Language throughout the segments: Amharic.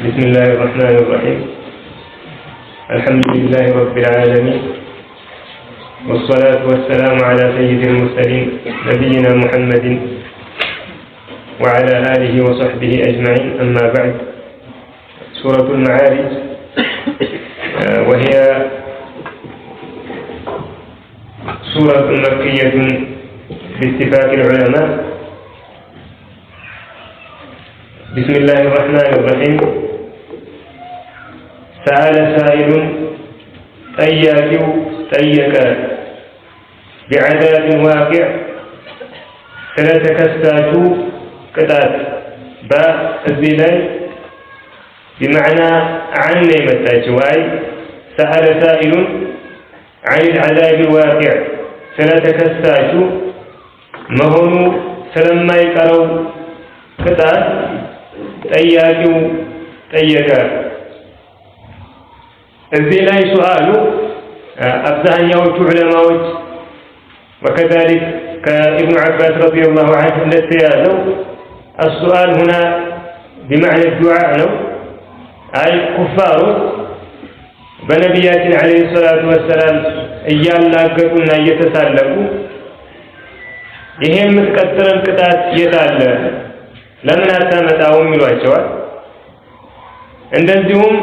بسم الله الرحمن الرحيم. الحمد لله رب العالمين، والصلاة والسلام على سيد المرسلين نبينا محمد وعلى آله وصحبه أجمعين. أما بعد، سورة المعارج وهي سورة مكية باتفاق العلماء. بسم الله الرحمن الرحيم. سأل سائل طيق بعذاب واقع ስለተከሳቹ ቅጣት በዚህ ላይ بمعنى عن የመጣችው አይ سأل سائل عن العذاب الواقع ስለተከሳቹ መሆኑ ስለማይቀረው ቅጣት ጠያቂው ጠየቀ። እዚህ ላይ ሱአሉ አብዛኛዎቹ ዑለማዎች وكذلك كابن عباس رضي الله عنه እንደተያዘው السؤال هنا بمعنى الدعاء ነው። አይ ኩፋሮች በነቢያችን አለይሂ ሰላቱ ወሰላም እያላገጡና እየተሳለቁ ይሄ የምትቀጥረን ቅጣት የታለ ለምን አታመጣውም ይሏቸዋል። እንደዚሁም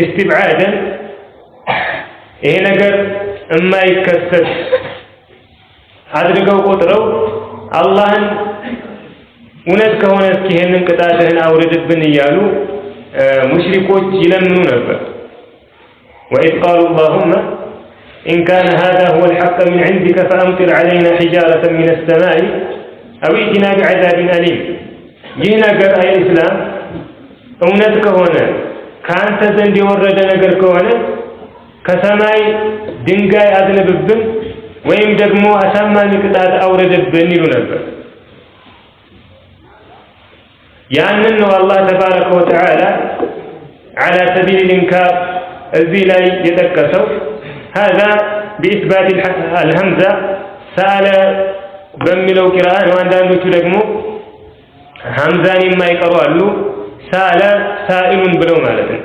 استبعادا ይሄ ነገር የማይከሰት አድርገው ቆጥረው አላህን እውነት ከሆነ እስኪ ይሄንን ቅጣትህን አውርድብን እያሉ ሙሽሪኮች ይለምኑ ነበር። وإذ قالوا اللهم إن كان هذا هو الحق من عندك فأمطر علينا حجارة من السماء أو ائتنا بعذاب أليم. ይህ ነገር ኢስላም እውነት ከሆነ ካንተ ዘንድ የወረደ ነገር ከሆነ ከሰማይ ድንጋይ አዝንብብን ወይም ደግሞ አሳማሚ ቅጣት አውርድብን ይሉ ነበር። ያንን ነው አላህ ተባረከ ወተዓላ على سبيل الإنكار እዚህ ላይ የጠቀሰው هذا بإثبات الهمزة سأل በሚለው ቂራአ ነው። አንዳንዶቹ ደግሞ ሐምዛን የማይቀሩ አሉ። ሳለ ሳኢሉን ብለው ማለት ነው።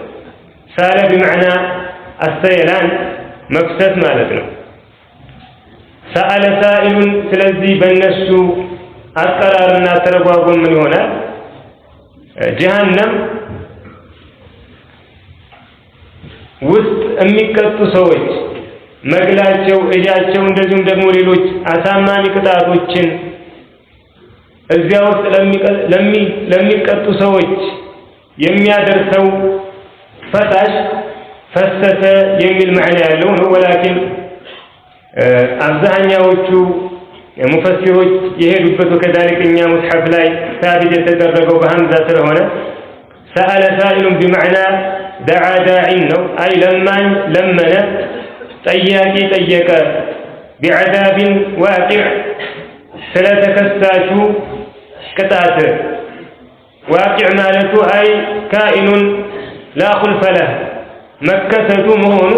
ሳለ بمعنى السيلان መፍሰስ ማለት ነው። سأل سائل ስለዚህ በእነሱ አቀራርና ተረጓጎም ምን ይሆናል? ጀሃነም ውስጥ የሚቀጡ ሰዎች መግላቸው፣ እጃቸው እንደዚሁም ደግሞ ሌሎች አሳማሚ ቅጣቶችን እዚያ ውስጥ ለሚቀጡ ሰዎች የሚያደርሰው ፈሳሽ ፈሰሰ የሚል ማዕና ያለው ነው። ወላኪን አብዛኛዎቹ ሙፈሲሮች የሄዱበት ወከዛሊክ እኛ ሙስሐፍ ላይ ሳቢት የተደረገው በሐምዛ ስለሆነ سأل سائل بمعنى دعا داع ነው። አይ ለማኝ ለመነ፣ ጠያቂ ጠየቀ بعذاب واقع ስለተከሳቹ ቅጣት ዋቂዕ ማለቱ አይ ካኢኑን ላ ኹልፈ ለህ መከሰቱ መሆኑ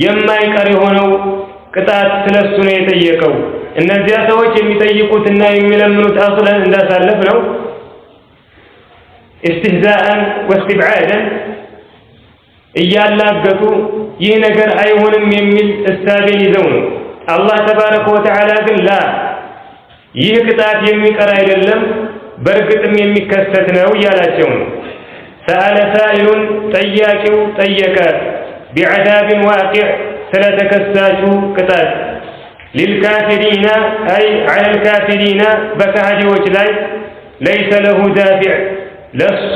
የማይቀር የሆነው ቅጣት ስለሱ ነው የጠየቀው። እነዚያ ሰዎች የሚጠይቁትና የሚለምኑት አስለን እንዳሳለፍ ነው استهزاءً واستبعادًا እያላገጡ ይህ ነገር አይሆንም የሚል እሳቤን ይዘው ነው። አላህ ተባረከ ወተዓላ ግን ላ ይህ ቅጣት የሚቀር አይደለም በእርግጥም የሚከሰት ነው እያላቸው ነው። سأل سائل ጠያቂው ጠየቀ بعذاب واقع ስለተከሳቹ ቅጣት للكافرين أي على الكافرين በካህዲዎች ላይ ليس له دافع ለሱ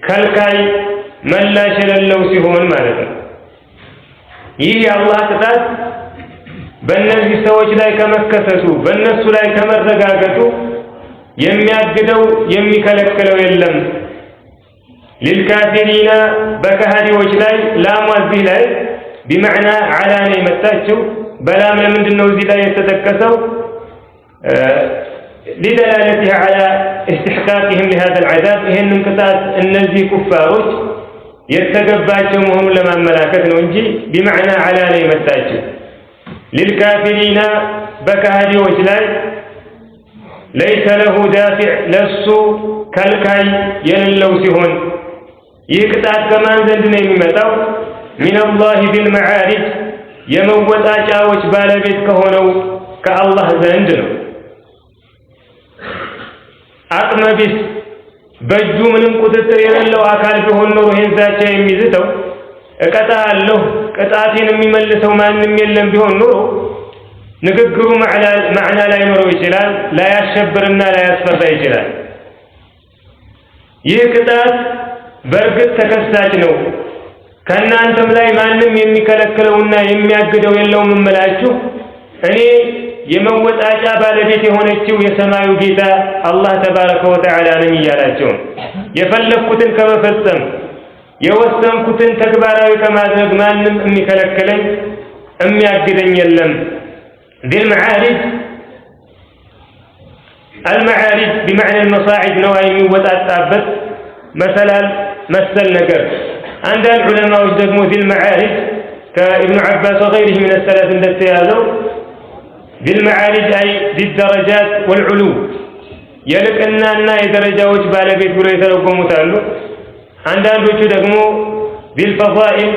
ከልካይ መላሽ የሌለው ሲሆን ማለት ነው። ይህ የአላህ ቅጣት በእነዚህ ሰዎች ላይ ከመከሰቱ በእነሱ ላይ ከመረጋገጡ የሚያግደው የሚከለክለው የለም። للكافرين በካህዲዎች ላይ ላሙ እዚህ ላይ بمعنى على ነው የመጣችው። በላም ለምንድነው እዚህ ላይ የተጠቀሰው? لدلالتها على استحقاقهم لهذا العذاب ይሄንን ቅጣት እነዚህ ኩፋሮች የተገባቸው መሆኑን ለማመላከት ነው እንጂ بمعنى على ነው የመጣችው። للكافرين በካህዲዎች ላይ ليس له دافع ለሱ ከልካይ የሌለው ሲሆን ይህ ቅጣት ከማን ዘንድ ነው የሚመጣው? ሚነላሂ ቢልመዓሪጅ የመወጣጫዎች ባለቤት ከሆነው ከአላህ ዘንድ ነው። አቅመ ቢስ በእጁ ምንም ቁጥጥር የሌለው አካል ቢሆን ኖሮ ይህን ዛቻ የሚዝተው እቀጣለሁ ቅጣቴን የሚመልሰው ማንም የለም ቢሆን ኖሮ ንግግሩ ማዕና ላይኖረው ይችላል፣ ላያሸብርና ላያስፈራ ይችላል። ይህ ቅጣት በእርግጥ ተከሳች ነው። ከእናንተም ላይ ማንም የሚከለክለውና የሚያግደው የለውም እምላችሁ እኔ የመወጣጫ ባለቤት የሆነችው የሰማዩ ጌታ አላህ ተባረከ ወተዓላ ነኝ እያላቸው የፈለኩትን ከመፈጸም የወሰንኩትን ተግባራዊ ከማድረግ ማንም የሚከለክለኝ የሚያግደኝ የለም። ቢልመዓሪጅ المعارج بمعنى المصاعد ነው የሚወጣጣበት መሰላል መሰል ነገር። አንዳንድ ዑለማዎች ደግሞ ቢልመዓሪጅ ከኢብኑ አባስ وغيره من السلف እንደተያዘው ቢልመዓሪጅ አይ ቢደረጃት والعلو የልቅናና የደረጃዎች ባለቤት ብሎ የተረጎሙታሉ። አንዳንዶቹ ደግሞ ቢልፈዳኢል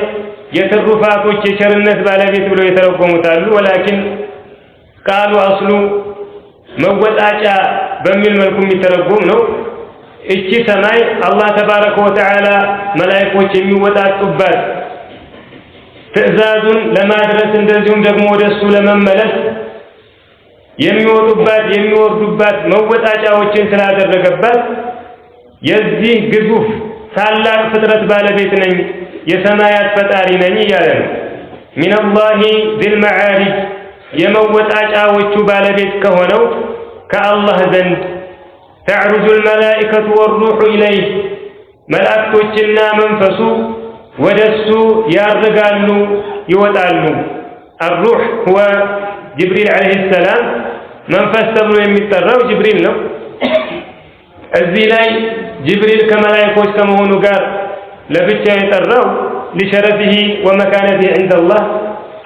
የትሩፋቶች የቸርነት ባለቤት ብሎ የተረጎሙታሉ። ወላኪን ቃሉ አስሉ መወጣጫ በሚል መልኩ የሚተረጎም ነው። እቺ ሰማይ አላህ ተባረከ ወተዓላ መላእክቶች የሚወጣጡባት ትዕዛዙን ለማድረስ እንደዚሁም ደግሞ ወደሱ ለመመለስ የሚወጡባት የሚወርዱባት መወጣጫዎችን ስላደረገባት የዚህ ግዙፍ ታላቅ ፍጥረት ባለቤት ነኝ የሰማያት ፈጣሪ ነኝ እያለ ነው። ሚነላሂ ዚልመዓሪጅ የመወጣጫዎቹ ባለቤት ከሆነው ከአላህ ዘንድ ተዕሩጁ ልመላኢከቱ ወሩሑ ኢለይህ መላእክቶችና መንፈሱ ወደሱ ያርጋሉ ይወጣሉ። አሩሕ ሁወ ጅብሪል ዓለይሂ ሰላም መንፈስ ተብሎ የሚጠራው ጅብሪል ነው። እዚህ ላይ ጅብሪል ከመላእክቶች ከመሆኑ ጋር ለብቻ የጠራው ሊሸረፊሂ ወመካነቲሂ ዐንደላህ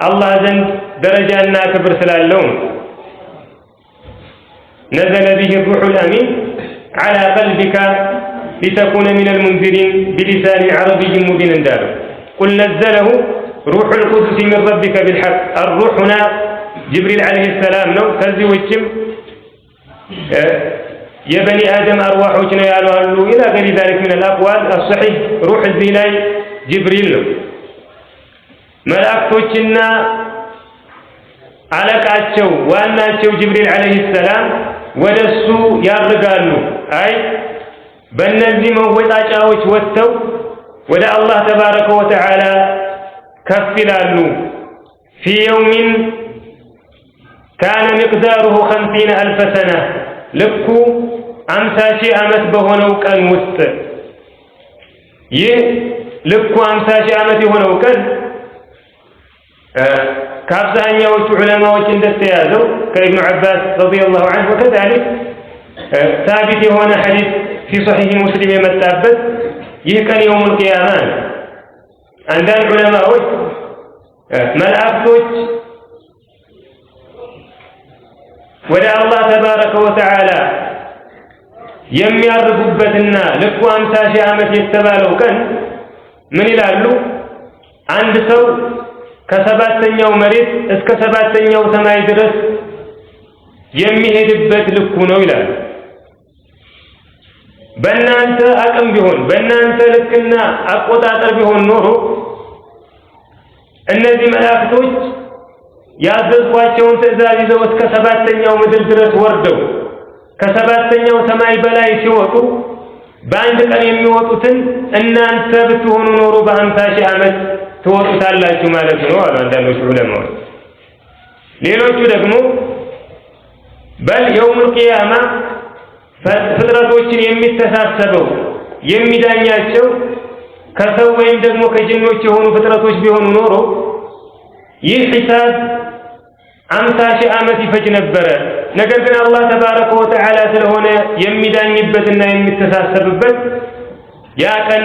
አላህ ዘንድ ደረጃና ክብር ስላለው ነዘለ ቢሂ ሩሑል አሚን ዐላ ቀልቢካ ሊተኩነ ሚነል ሙንዚሪን ቢሊሳኒን ዐረቢይን ሙቢን እንዳለው ቁል ነዘለሁ ሩሑል ቁዱስ ሚን ረቢከ ቢልሐቅ አሩሑና ጅብሪል ዓለይሂ ሰላም ነው። ከዚህ ውጭም የበኒ አደም አርዋሖች ነው ያሉ አሉ። ኢላ ገይሪ ዛሊክ ሚነል አቅዋል አስሰሒህ ሩሕ እዚህ ላይ ጅብሪል ነው። መላእክቶችና አለቃቸው ዋናቸው ጅብሪል ዓለይሂ ሰላም ወደሱ ያርጋሉ። አይ በእነዚህ መወጣጫዎች ወጥተው ወደ አላህ ተባረከ ወተዓላ ከፍ ይላሉ። ፊ የውሚን ካነ ሚቅዳሩሁ 50,000 ሰነ ልኩ 50,000 ዓመት በሆነው ቀን ውስጥ ይህ ልኩ 50,000 ዓመት የሆነው ቀን ከአብዛኛዎቹ ዑለማዎች እንደተያዘው ከኢብኑ አባስ ረዲየላሁ ዐንሁ ወከዛሊክ ሳቢት የሆነ ሐዲስ ፊ ሶሒህ ሙስሊም የመጣበት ይህ ቀን የውሙል ቂያማ ነው። አንዳንድ ዑለማዎች መላእክቶች ወደ አላህ ተባረከ ወተዓላ የሚያርጉበትና ልኩ 50,000 ዓመት የተባለው ቀን ምን ይላሉ? አንድ ሰው ከሰባተኛው መሬት እስከ ሰባተኛው ሰማይ ድረስ የሚሄድበት ልኩ ነው ይላሉ። በእናንተ አቅም ቢሆን በእናንተ ልክና አቆጣጠር ቢሆን ኖሮ እነዚህ መላእክቶች ያዘዝኳቸውን ትዕዛዝ ይዘው እስከ ሰባተኛው ምድር ድረስ ወርደው ከሰባተኛው ሰማይ በላይ ሲወጡ በአንድ ቀን የሚወጡትን እናንተ ብትሆኑ ኖሮ በ50,000 ዓመት ትወጡታላችሁ ማለት ነው አሉ አንዳንዶቹ ዑለማዎች። ሌሎቹ ደግሞ በል የውሙል ቂያማ ፍጥረቶችን የሚተሳሰበው የሚዳኛቸው ከሰው ወይም ደግሞ ከጅኖች የሆኑ ፍጥረቶች ቢሆኑ ኖሮ ይህ ሒሳብ 50,000 ዓመት ይፈጅ ነበረ። ነገር ግን አላህ ተባረከ ወተዓላ ስለሆነ የሚዳኝበትና የሚተሳሰብበት ያ ቀን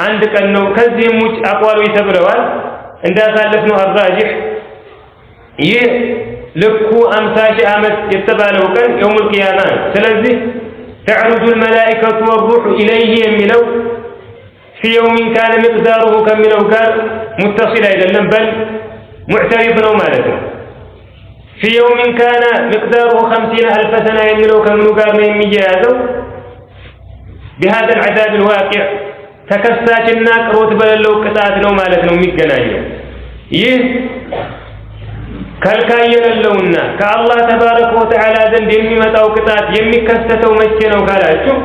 አንድ ቀን ነው። ከዚህም ውጭ አቋሎች ተብለዋል እንዳሳለፍነው አራጅህ ይህ ልኩ 50,000 ዓመት የተባለው ቀን የውሙል ቂያማ ነው። ስለዚህ ተዕሩጁ ልመላኢከቱ ወሩሑ ኢለይህ የሚለው في يوم كان مقداره كملو قال متصل إلى بل معترض نو مالته في يوم كان مقداره 50,000 سنة يملو كملو قال يميجازو بهذا العذاب الواقع تكساجنا قروت بللو قطعت نو مالتنا ميغنايو ይህ ከልካየለውና ከአላህ ተባረከ ወተዓላ ዘንድ የሚመጣው ቅጣት የሚከሰተው መቼ ነው ካላችሁ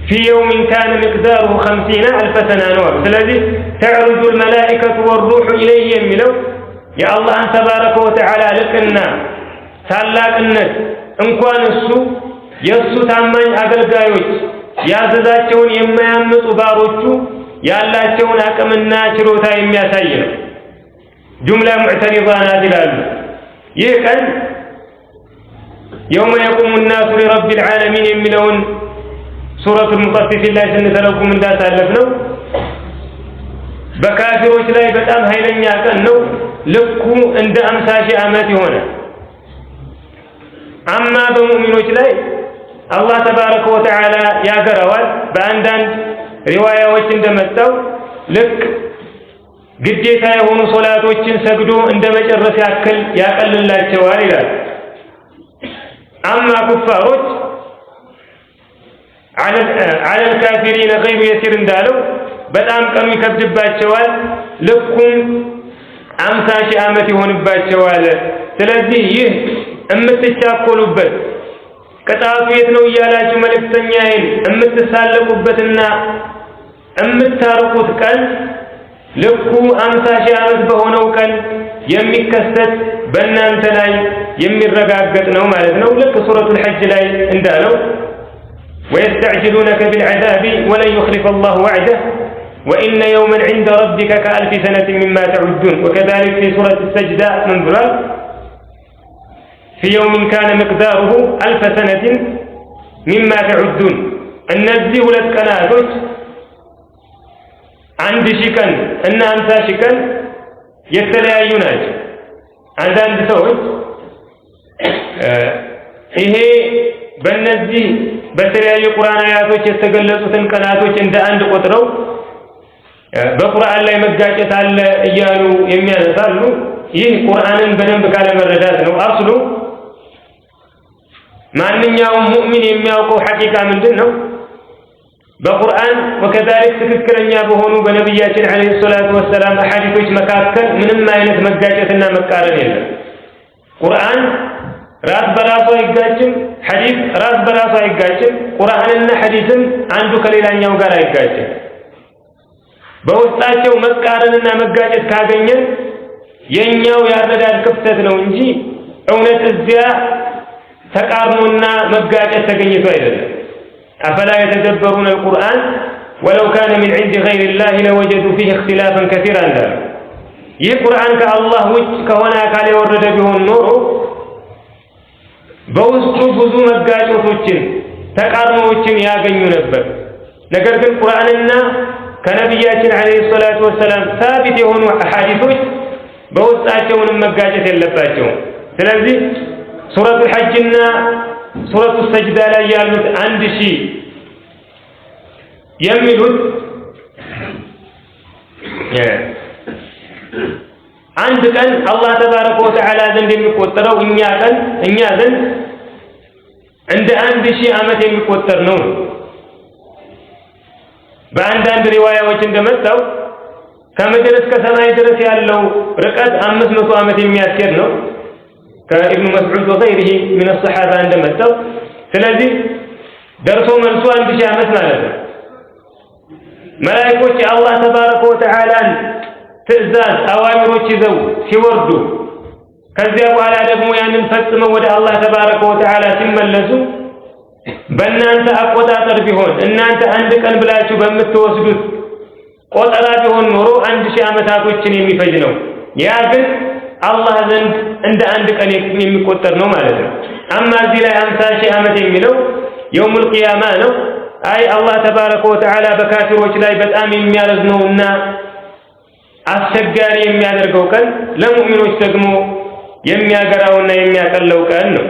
في يوم كان مقداره 50,000 سنة نور ስለዚህ تعرج الملائكة والروح إليه የሚለው የአላህን ተባረከ ወተዓላ ልቅና ታላቅነት እንኳን እሱ የሱ ታማኝ አገልጋዮች ያዘዛቸውን የማያምጡ ባሮቹ ያላቸውን አቅምና ችሎታ የሚያሳይ ነው جملة معترضة نازلة يقل يوم يقوم الناس لرب العالمين يملون سورة المطففين لا سنتلقوا من ذات ألفنا بكافروች ላይ በጣም ኃይለኛ ቀን ነው ልኩ እንደ 50,000 ዓመት ይሆናል አማ በሙእሚኖች ላይ አላህ ተባረከ ወተዓላ ያገራዋል በአንዳንድ ሪዋያዎች እንደመጣው ልክ ግዴታ የሆኑ ሶላቶችን ሰግዶ እንደመጨረስ ያክል ያቀልላቸዋል ይላል አማ ኩፋሮች على الكافرين غير يسير እንዳለው በጣም ቀኑ ይከብድባቸዋል ልኩም 50,000 ዓመት ይሆንባቸዋል ስለዚህ ይህ እምትቻኮሉበት ቅጣቱ የት ነው እያላችሁ መልእክተኛዬን እምትሳለቁበትና እምታርቁት ቀን ልኩ 50,000 ዓመት በሆነው ቀን የሚከሰት በእናንተ ላይ የሚረጋገጥ ነው ማለት ነው ልክ ሱረቱል ሐጅ ላይ እንዳለው ويستعجلونك بالعذاب ولن يخلف الله وعده وإن يوما عند ربك كألف سنة مما تعدون وكذلك في سورة السجدة من ذلك في يوم كان مقداره 1000 سنة مما تعدون النزيه للكناتوች አንድ ሺቀን እና 50 ሺቀን የተለያዩ ናቸው አንዳንድ ሰዎች ይሄ በእነዚህ በተለያዩ ቁርአን አያቶች የተገለጹትን ቀናቶች እንደ አንድ ቆጥረው በቁርአን ላይ መጋጨት አለ እያሉ የሚያነሳሉ ይህ ቁርአንን በደንብ ካለ መረዳት ነው አስሉ ማንኛውም ሙእሚን የሚያውቀው ሐቂቃ ምንድነው በቁርአን ወከዛሊክ ትክክለኛ በሆኑ በነብያችን አለይሂ ሰላቱ ወሰለም ሐዲሶች መካከል ምንም አይነት መጋጨትና መቃረን የለም ቁርአን ራስ በራሱ አይጋጭም ሐዲስ ራስ በራሱ አይጋጭም ቁርአንና ሐዲስም አንዱ ከሌላኛው ጋር አይጋጭም በውስጣቸው መቃረንና መጋጨት ካገኘን የኛው ያረዳድ ክፍተት ነው እንጂ እውነት እዚያ ተቃርኖና መጋጨት ተገኝቶ አይደለም أفلا يتدبرون القرآن ولو كان من عند غير الله لوجدوا فيه اختلافا كثيرا لا ይህ ቁርአን ከአላህ ውጭ ከሆነ አካል የወረደ ቢሆን ኖሮ በውስጡ ብዙ መጋጨቶችን ተቃርኖዎችን ያገኙ ነበር ነገር ግን ቁርአንና ከነብያችን አለይሂ ሰላቱ ወሰለም ثابت የሆኑ ሐዲሶች በውስጣቸው መጋጨት የለባቸውም ስለዚህ ሱረቱል ሐጅና ሱረቱ ሰጅዳ ላይ ያሉት 1000 የሚሉት አንድ ቀን አላህ ተባረከ ወተዓላ ዘንድ የሚቆጠረው እኛ ዘንድ እንደ 1000 ዓመት የሚቆጠር ነው በአንዳንድ ሪዋያዎች እንደመጣው ከምድር እስከ ሰማይ ድረስ ያለው ርቀት 500 ዓመት የሚያስኬድ ነው ከኢብኑ መስዑድ ወغيره من الصحابه እንደመጣው ስለዚህ ደርሶ መልሶ 1000 ዓመት ማለት ነው መላእክቶች አላህ ተባረከ ወተዓላን ትእዛዝ አዋሚሮች ይዘው ሲወርዱ ከዚያ በኋላ ደግሞ ያንን ፈጽመው ወደ አላህ ተባረከ ወተዓላ ሲመለሱ በእናንተ አቆጣጠር ቢሆን እናንተ አንድ ቀን ብላችሁ በምትወስዱት ቆጠራ ቢሆን ኖሮ 1000 ዓመታቶችን የሚፈጅ ነው ያ ግን አላህ ዘንድ እንደ አንድ ቀን የሚቆጠር ነው ማለት ነው አማ እዚህ ላይ 50,000 ዓመት የሚለው የውሙል ቂያማ ነው አይ አላህ ተባረከ ወተዓላ በካፊሮች ላይ በጣም የሚያረዝነውና አስቸጋሪ የሚያደርገው ቀን ለሙእሚኖች ደግሞ የሚያገራውና የሚያቀለው ቀን ነው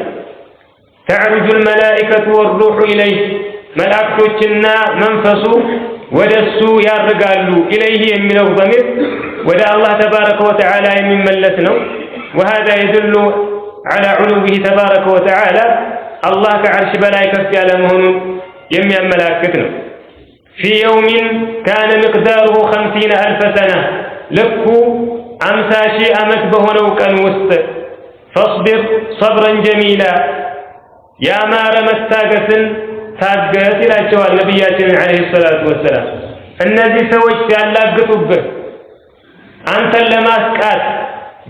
تعرج الملائكة والروح إليه ملائكتنا منفسو ወደሱ ያርጋሉ ኢለይሂ የሚለው ضمير ወደ አላህ ተባረከ ወተዓላ የሚመለስ ነው وهذا يدل على علوه تبارك وتعالى الله كعرش በላይ ከፍ ያለ መሆኑን የሚያመላክት ነው في يوم كان مقداره 50000 سنة ልኩ 50000 ዓመት በሆነው ቀን ውስጥ فاصبر صبرا جميلا ያማረ መታገስን ታገስ ይላቸዋል ነብያችን አለይሂ ሰላቱ ወሰለም እነዚህ ሰዎች ያላግጡብህ አንተን ለማስቃት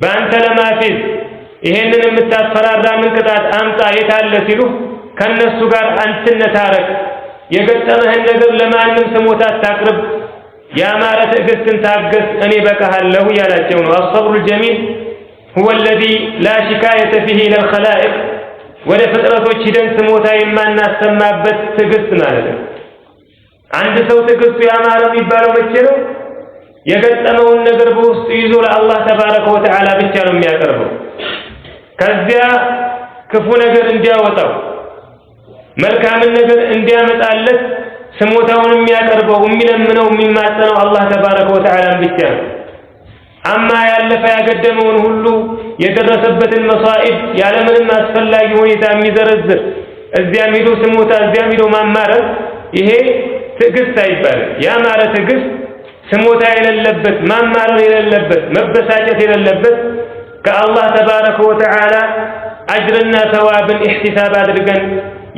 በአንተ ለማፊዝ ይሄንን የምታስፈራራ ምን ቅጣት አምጣ የታለ ሲሉ ከነሱ ጋር አንተነታረክ የገጠመህን ነገር ለማንም ስሞታ አታቅርብ ያማረ ትዕግስትን ታገስ እኔ በቃሃለሁ ያላቸው ነው الصبر الجميل هو الذي لا شكاية فيه الى الخلائق ወደ ፍጥረቶች ሂደን ስሞታ የማናሰማበት ትዕግስት ማለት ነው አንድ ሰው ትዕግስቱ ያማረ የሚባለው መቼ ነው የገጠመውን ነገር በውስጡ ይዞ ለአላህ ተባረከ ወተዓላ ብቻ ነው የሚያቀርበው ከዚያ ክፉ ነገር እንዲያወጣው መልካም ነገር እንዲያመጣለት ስሞታውን የሚያቀርበው የሚለምነው የሚማጸነው አላህ ተባረከ ወተዓላ ብቻ ነው አማ ያለፈ ያገደመውን ሁሉ የደረሰበትን መሳኢብ ያለምንም አስፈላጊ ሁኔታ የሚዘረዝር እዚያም ሄዶ ስሞታ እዚያም ሄዶ ማማረር ይሄ ትዕግስት አይባልም ያማረ ትዕግስት ስሞታ የሌለበት ማማረር የሌለበት መበሳጨት የሌለበት ከአላህ ተባረከ ወተዓላ አጅርና ተዋብን ኢህቲሳብ አድርገን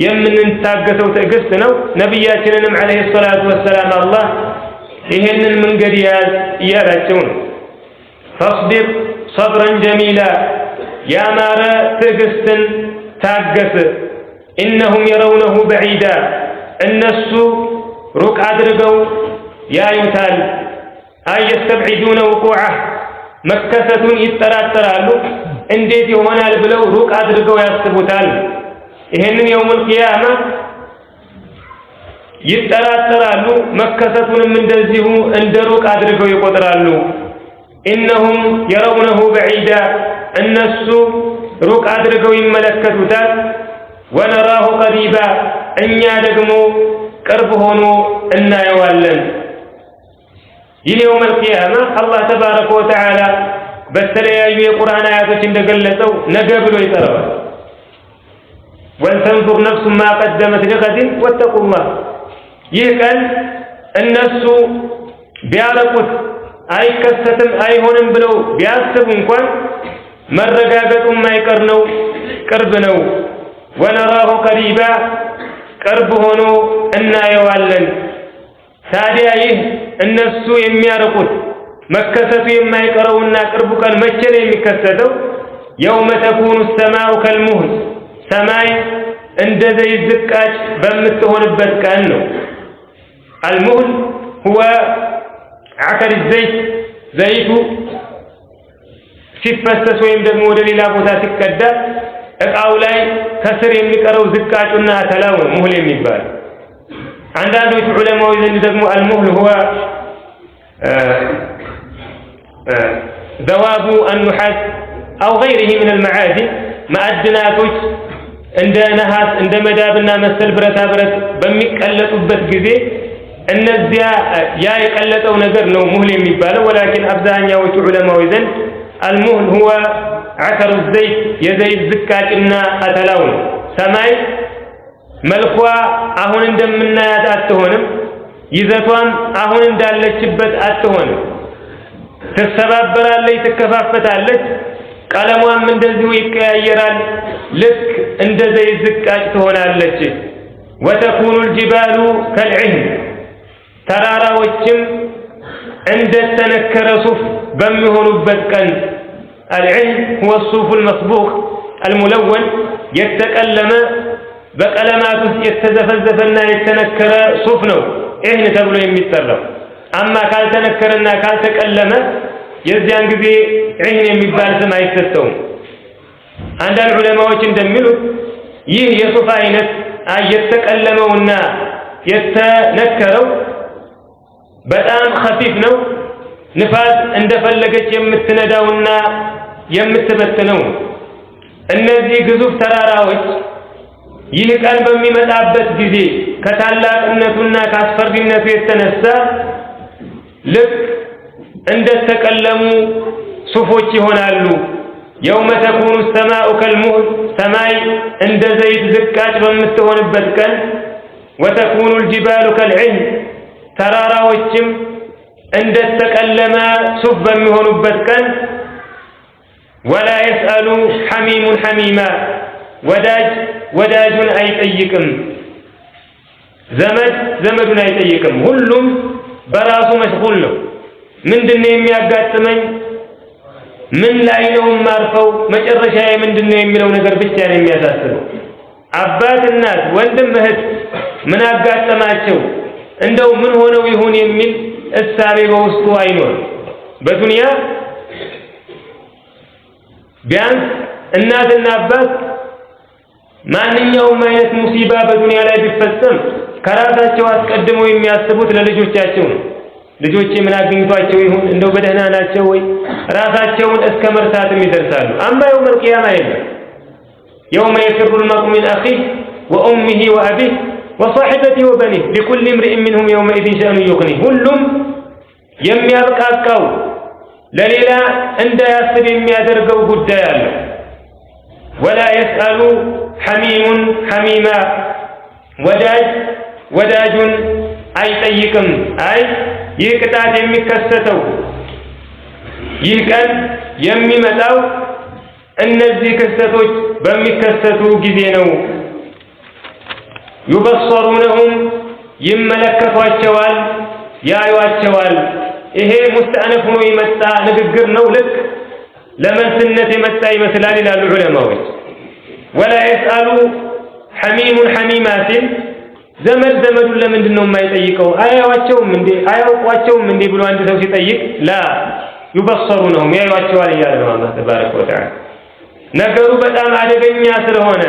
የምንታገሰው ትዕግስት ነው ነብያችንንም አለይሂ ሰላቱ ወሰላም አላህ ይሄንን መንገድ ያላቸው ነው فاصبر صبرا جميلا يا مارا تغستن تاغس انهم يرونه بعيدا الناس رق ادرغوا يا يوتال اي يستبعدون وقوعه مكثتون يتراترالو እንዴት ይሆናል ብለው ሩቅ አድርገው ያስቡታል ይሄንን يوم القيامه ይተራተራሉ መከሰቱንም እንደዚሁ እንደ ሩቅ አድርገው ይቆጥራሉ إنهم يرونه بعيدا الناس رق أدركوا يملكتوتا ونراه قريبا أن يدقموا قربهنوا إنا يوالن يوم القيامة الله تبارك وتعالى بسليا القرآن آياتك اندقلتوا نقبلوا يتروا ولتنظر نفس ما قدمت لغد واتقوا الله يقال الناس بيارقوا አይከሰትም አይሆንም ብለው ቢያስቡ እንኳን መረጋገጡ የማይቀር ነው ቅርብ ነው ወነራሁ ቀሪባ ቅርብ ሆኖ እናየዋለን ታዲያ ይህ እነሱ የሚያርቁት መከሰቱ የማይቀረውና ቅርቡ ቀን መቼ ነው የሚከሰተው يوم تكون السماء كالمهل ሰማይ እንደ ዘይት ዝቃጭ በምትሆንበት ቀን ነው المهل هو عكر الزيت زيتو ሲፈሰስ ወይም ደግሞ ወደ ሌላ ቦታ ሲቀዳ እቃው ላይ ከስር የሚቀረው ዝቃጩና ተላው ሙህል የሚባል አንዳንዶች ዑለማዎች ዘንድ ደግሞ المهل هو ذواب النحاس او غيره من المعادن ማዕድናቶች እንደ ነሐስ እንደ መዳብና መሰል ብረታ ብረት በሚቀለጡበት ጊዜ እነዚያ ያ የቀለጠው ነገር ነው ሙህል የሚባለው ولكن አብዛኛዎቹ ዑለማዎች ዘንድ المهل هو عكر الزيت የዘይት ዝቃጭና አተላው ሰማይ መልኳ አሁን እንደምናያት አትሆንም ይዘቷም አሁን እንዳለችበት አትሆንም ተሰባበራለች ትከፋፈታለች ቀለሟም እንደዚሁ ይቀያየራል ልክ እንደ ዘይት ዝቃጭ ትሆናለች وتكون الجبال كالعهن ተራራዎችም እንደ ተነከረ ሱፍ በሚሆኑበት ቀን العهن هو الصوف المصبوغ الملون يتقلم በቀለማት ውስጥ የተዘፈዘፈና የተነከረ ሱፍ ነው عهن ተብሎ የሚጠራው አማ ካልተነከረና ካልተቀለመ የዚያን ጊዜ عهن የሚባል ስም አይሰጠውም አንዳንድ ዑለማዎች እንደሚሉት ይህ የሱፍ አይነት የተቀለመውና የተነከረው በጣም خفيف ነው ንፋስ እንደፈለገች የምትነዳውና የምትበትነው እነዚህ ግዙፍ ተራራዎች ይህ ቀን በሚመጣበት ጊዜ ከታላቅነቱና ካስፈሪነቱ የተነሳ ልክ እንደተቀለሙ ሱፎች ይሆናሉ። የውመ ተኩኑ ሰማኡ ከልሙህል ሰማይ እንደ ዘይት ዝቃጭ በምትሆንበት ቀን ወተኩኑ ልጅባሉ ከልዕህን ተራራዎችም እንደተቀለመ ሱፍ በሚሆኑበት ቀን ወላ የስአሉ ሐሚሙን ሐሚማ ወዳጅ ወዳጁን አይጠይቅም፣ ዘመድ ዘመዱን አይጠይቅም። ሁሉም በራሱ መሽጉል ነው። ምንድነው የሚያጋጥመኝ? ምን ላይ ነው ማርፈው? መጨረሻዬ ምንድነው የሚለው ነገር ብቻ ነው የሚያሳስበው። አባት እናት፣ ወንድም እህት ምን አጋጠማቸው እንደው ምን ሆነው ይሁን የሚል እሳቤ በውስጡ አይኖርም። በዱንያ ቢያንስ እናትና አባት ማንኛውም አይነት ሙሲባ በዱንያ ላይ ቢፈጸም ከራሳቸው አስቀድመው የሚያስቡት ለልጆቻቸው ነው። ልጆቼ ምን አግኝቷቸው ይሁን እንደው በደህና ናቸው ወይ? ራሳቸውን እስከ መርሳትም ይደርሳሉ። አማ የውመል ቂያማ የለም። የውመ የፊሩል መርኡ ሚን አኺህ ወኡሚሂ ወአቢህ ወሷሒበቲሂ ወበኒህ ሊኩሊ እምሪኢን ሚንሁም የውመኢዚን ሸእኑ ዩግኒህ። ሁሉም የሚያብቃቃው ለሌላ እንዳያስብ የሚያደርገው ጉዳይ አለው። ወላ የስአሉ ሐሚሙን ሐሚማ ወዳጅ ወዳጁን አይጠይቅም። አይ ይህ ቅጣት የሚከሰተው ይህ ቀን የሚመጣው እነዚህ ክስተቶች በሚከሰቱ ጊዜ ነው። ዩበሰሩነሁም ይመለከቷቸዋል፣ ያዩዋቸዋል። ይሄ ሙስተአነፍ ሆኖ የመጣ ንግግር ነው። ልክ ለመልስነት የመጣ ይመስላል ይላሉ ዑለማዎች። ወላ የስአሉ ሐሚሙን ሐሚማ ሲል ዘመድ ዘመዱን ለምንድን ነው የማይጠይቀው? አያዩዋቸውም እንዴ አያውቋቸውም እንዴ ብሎ አንድ ሰው ሲጠይቅ ላ ዩበሰሩነሁም ያዩዋቸዋል እያለ ነው አላህ ተባረከ ወተዓላ። ነገሩ በጣም አደገኛ ስለሆነ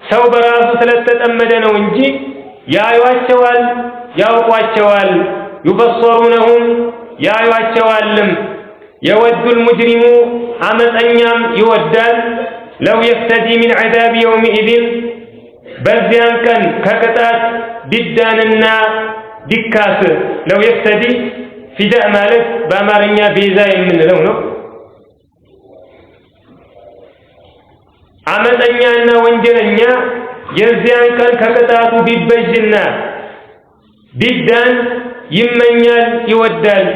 ሰው በራሱ ስለተጠመደ ነው እንጂ ያዩዋቸዋል፣ ያውቋቸዋል። ዩበሰሩነሁም ያዩዋቸዋልም። የወዱል ሙጅሪሙ አመፀኛም ይወዳል ለው የፍተዲ ሚን ዐዛቢ የውሚኢዚን በዚያን ቀን ከቅጣት ቢዳንና ቢካስ። ለው የፍተዲ ፊዳእ ማለት በአማርኛ ቤዛ የምንለው ነው። አመፀኛና ወንጀለኛ የዚያን ቀን ከቅጣቱ ቢበጅና ቢዳን ይመኛል፣ ይወዳል።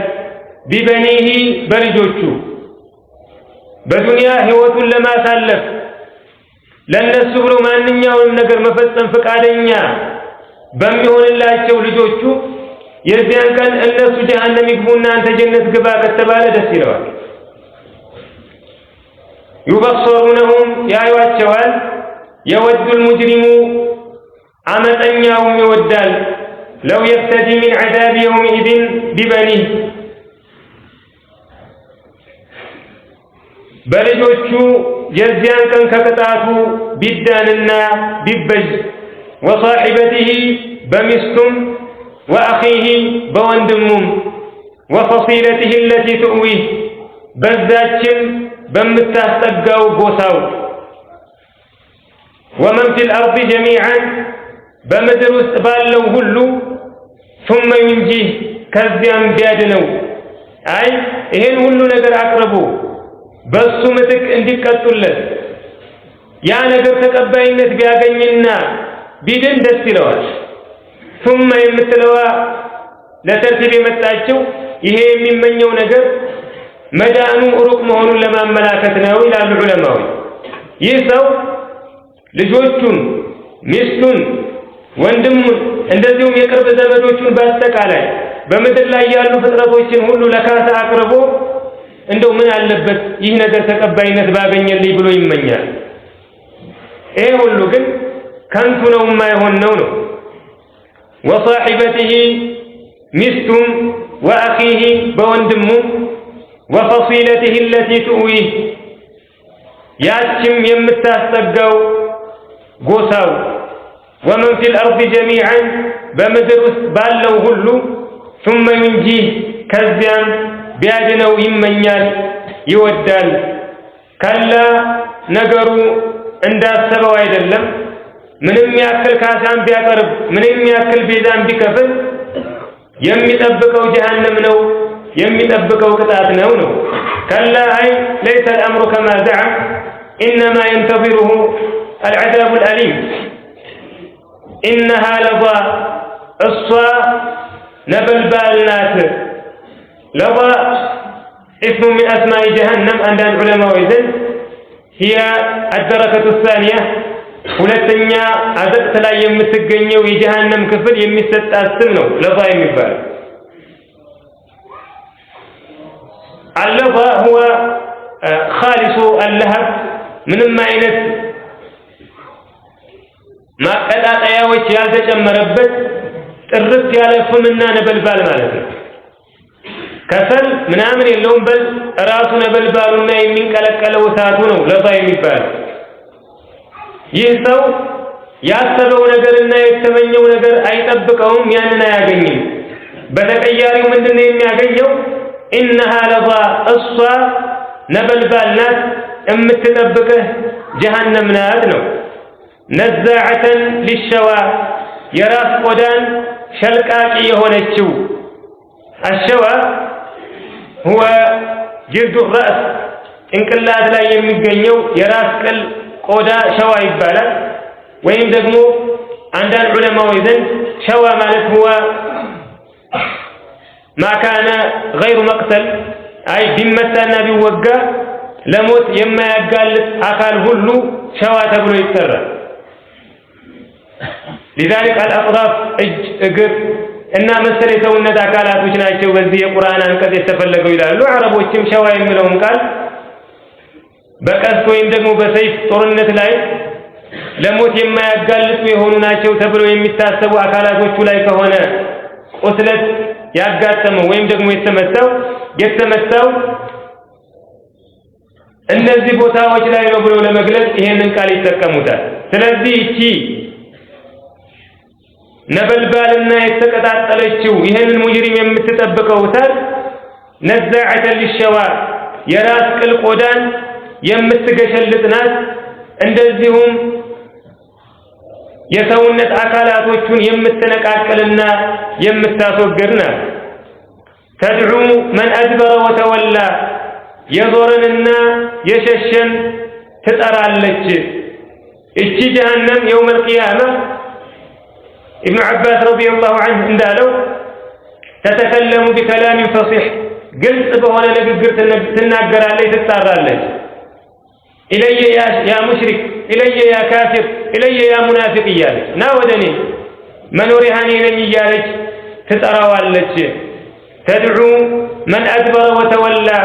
ቢበኒሂ በልጆቹ በዱንያ ህይወቱን ለማሳለፍ ለነሱ ብሎ ማንኛውንም ነገር መፈጸም ፈቃደኛ በሚሆንላቸው ልጆቹ የዚያን ቀን እነሱ ጀሃነም ይግቡና አንተ ጀነት ግባ ከተባለ ደስ ይለዋል። ዩበሰሩነሁም ያዩዋቸዋል። የወዱል ሙጅሪሙ አመፀኛውም ይወዳል ለው የፍተዲ ሚን ዐዛቢ የውሚኢዚን ቢበኒህ በልጆቹ የዚያን ቀን ከቅጣቱ ቢዳንና ቢበጅ። ወሷሒበቲሂ በሚስቱም ወአኺሂ በወንድሙም ወፈሲለቲሂ አለቲ ትእዊህ በዛችም በምታስጠጋው ጎሳው ወመን ፊል አርድ ጀሚዓን በምድር ውስጥ ባለው ሁሉ ثم ينجيه ከዚያም ቢያድነው። አይ ይሄን ሁሉ ነገር አቅርቦ በሱ ምትክ እንዲቀጡለት ያ ነገር ተቀባይነት ቢያገኝና ቢድን ደስ ይለዋል። ثم የምትለዋ ለተርቲብ የመጣችው ይሄ የሚመኘው ነገር መዳኑ ሩቅ መሆኑን ለማመላከት ነው ይላሉ ዑለማዎች። ይህ ሰው ልጆቹን፣ ሚስቱን፣ ወንድሙን እንደዚሁም የቅርብ ዘመዶቹን በአጠቃላይ በምድር ላይ ያሉ ፍጥረቶችን ሁሉ ለካሳ አቅርቦ እንደው ምን አለበት ይህ ነገር ተቀባይነት ባገኘልኝ ብሎ ይመኛል። ይሄ ሁሉ ግን ከንቱ ነው፣ የማይሆን ነው። ወሷሒበቲሂ ሚስቱም ወአኺሂ በወንድሙ ወፈሲለቲሂ አለቲ ትእዊህ ያችም የምታስጠጋው ጎሳው ወመን ፊል አርድ ጀሚዓን በምድር ውስጥ ባለው ሁሉ ثم ينجيه ከዚያም ቢያድነው ይመኛል፣ ይወዳል። ከላ ነገሩ እንዳሰበው አይደለም። ምንም ያክል ካሳን ቢያቀርብ ምንም ያክል ቤዛን ቢከፍል የሚጠብቀው ጀሃነም ነው የሚጠብቀው ቅጣት ነው كلا أي ليس الأمر كما زعم إنما ينتظره العذاب الأليم إنها لظى الصا نبلبال ناس لظى اسم من أسماء جهنم عند العلماء وإذن هي الدركة الثانية ሁለተኛ አዘቅት ላይ የምትገኘው የጀሃነም ክፍል የሚሰጣት ስም ነው ለዛ የሚባለው اللظى هو خالص اللهب ምንም አይነት ማቀጣጣያዎች ያልተጨመረበት ጥርት ያለ ፍምና ነበልባል ማለት ነው ከሰል ምናምን የለውም በል ራሱ ነበልባሉና የሚንቀለቀለው እሳቱ ነው ለዛ የሚባለው ይህ ሰው ያሰበው ነገርና የተመኘው ነገር አይጠብቀውም ያንን አያገኝም በተቀያሪው ምንድነው የሚያገኘው إنها لظى الصا ነበልባል ናት የምትጠብቅህ ጀሃነም ናት ነው ነዛዓተ للشوى የራስ ቆዳን ሸልቃቂ የሆነችው الشوى هو جلد الرأس እንቅላት ላይ የሚገኘው የራስ ቅል ቆዳ ሸዋ ይባላል ወይም ደግሞ አንዳንድ ዑለማዎች ዘንድ ሸዋ ማለት هو ما كان غير مقتل أي بمتنا بوجه لموت يما يقال أكل هلو شوا تبلو يتسرى لذلك الأطراف اجر إن مسألة وندا أكلات وشنايشوا بزي القرآن أن قد يتفلقوا إلى لو عربوا يتم شوا يملون قال بكسكو يمدقوا بسيف طرنة لاي لموت يما يقال ويهونوا ناشوا تبلو يمتاسوا أكلات وشولاي كهونا قتلت ያጋጠመው ወይም ደግሞ የተመታው እነዚህ ቦታዎች ላይ ነው ብሎ ለመግለጽ ይሄንን ቃል ይጠቀሙታል ስለዚህ እቺ ነበልባልና የተቀጣጠለችው ይሄንን ሙጅሪም የምትጠብቀው እሳት ነዛዓተ للشوى የራስ ቅል ቆዳን የምትገሸልጥ ናት እንደዚሁም የሰውነት አካላቶቹን የምትነቃቀልና የምታስወግድ ናት ተድዑ መን አድበረ ወተወላ የዞረንና የሸሸን ትጠራለች እቺ ጀሃነም يوم القيامة ابن عباس رضي الله عنه እንዳለው تتكلم بكلام فصيح ግልጽ በሆነ ንግግር ትናገራለች ትጣራለች إلي يا مشرك إلي يا كافر إلي يا منافق يالك نا ودني منورهاني لن يالك تتراوالك تدعو من أدبر وتولى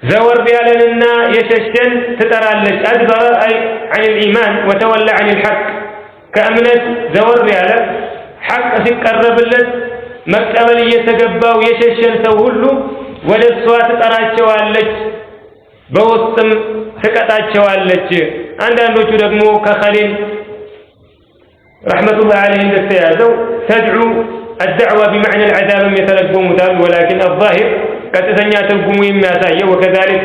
زور بيالنا يششن تترالك أدبر أي عن الإيمان وتولى عن الحق كأمنت زور بيالك حق تقرب لك مكتبل يتقبى ويششن سوهله ودسوا تتراجوالك በውስጥም ተቀጣቸዋለች አንዳንዶቹ ደግሞ ከኸሊል ረህመቱላህ ዐለይሂ እንደተያዘው تدعو الدعوة بمعنى العذاب يتلقومታል ولكن الظاهر ቀጥተኛ ትርጉሙ የሚያሳየው وكذلك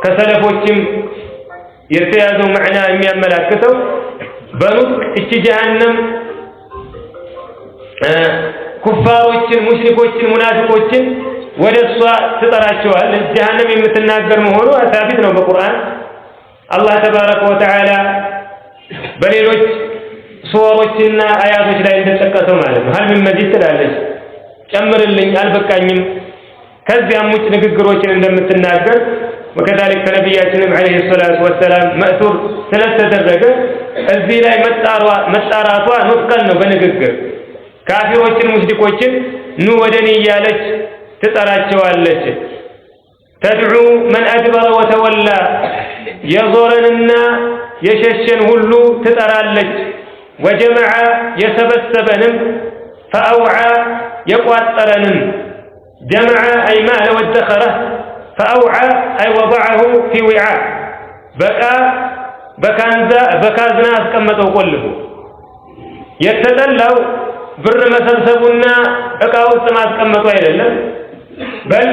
ከሰለፎችም የተያዘው معنى የሚያመላክተው በኑጥቅ እቺ ጀሃነም ኩፋሮችን ሙሽሪኮችን ሙናፊቆችን ወደሷ ትጠራቸዋል ጀሃነም የምትናገር መሆኑ አሳቢት ነው በቁርአን አላህ ተባረከ ወተዓላ በሌሎች ሱወሮችና አያቶች ላይ እንደተጠቀሰው ማለት ነው ሀል ምን መዚድ ትላለች ጨምርልኝ አልበቃኝም ከዚያም ውጭ ንግግሮችን እንደምትናገር وكذلك ከነብያችንም አለይሂ ሰላቱ ወሰላም መእቱር ስለተደረገ እዚህ ላይ መጣራቷ ኑጥቀን ነው በንግግር ካፊሮችን ሙሽሪኮችን ኑ ወደኔ እያለች ትጠራቸዋለች ተድዑ መን አድበረ ወተወላ የዞረንና የሸሸን ሁሉ ትጠራለች ወጀመዐ የሰበሰበንም ፈአውዐ የቋጠረንም ጀመዐ አይ ማለ ወደኸረ ፈአውዐ አይ ወضعه في وعاء በካዝና አስቀመጠው ቆልፎ የተጠላው ብር መሰብሰቡና እቃ ውስጥ ማስቀመጡ አይደለም በል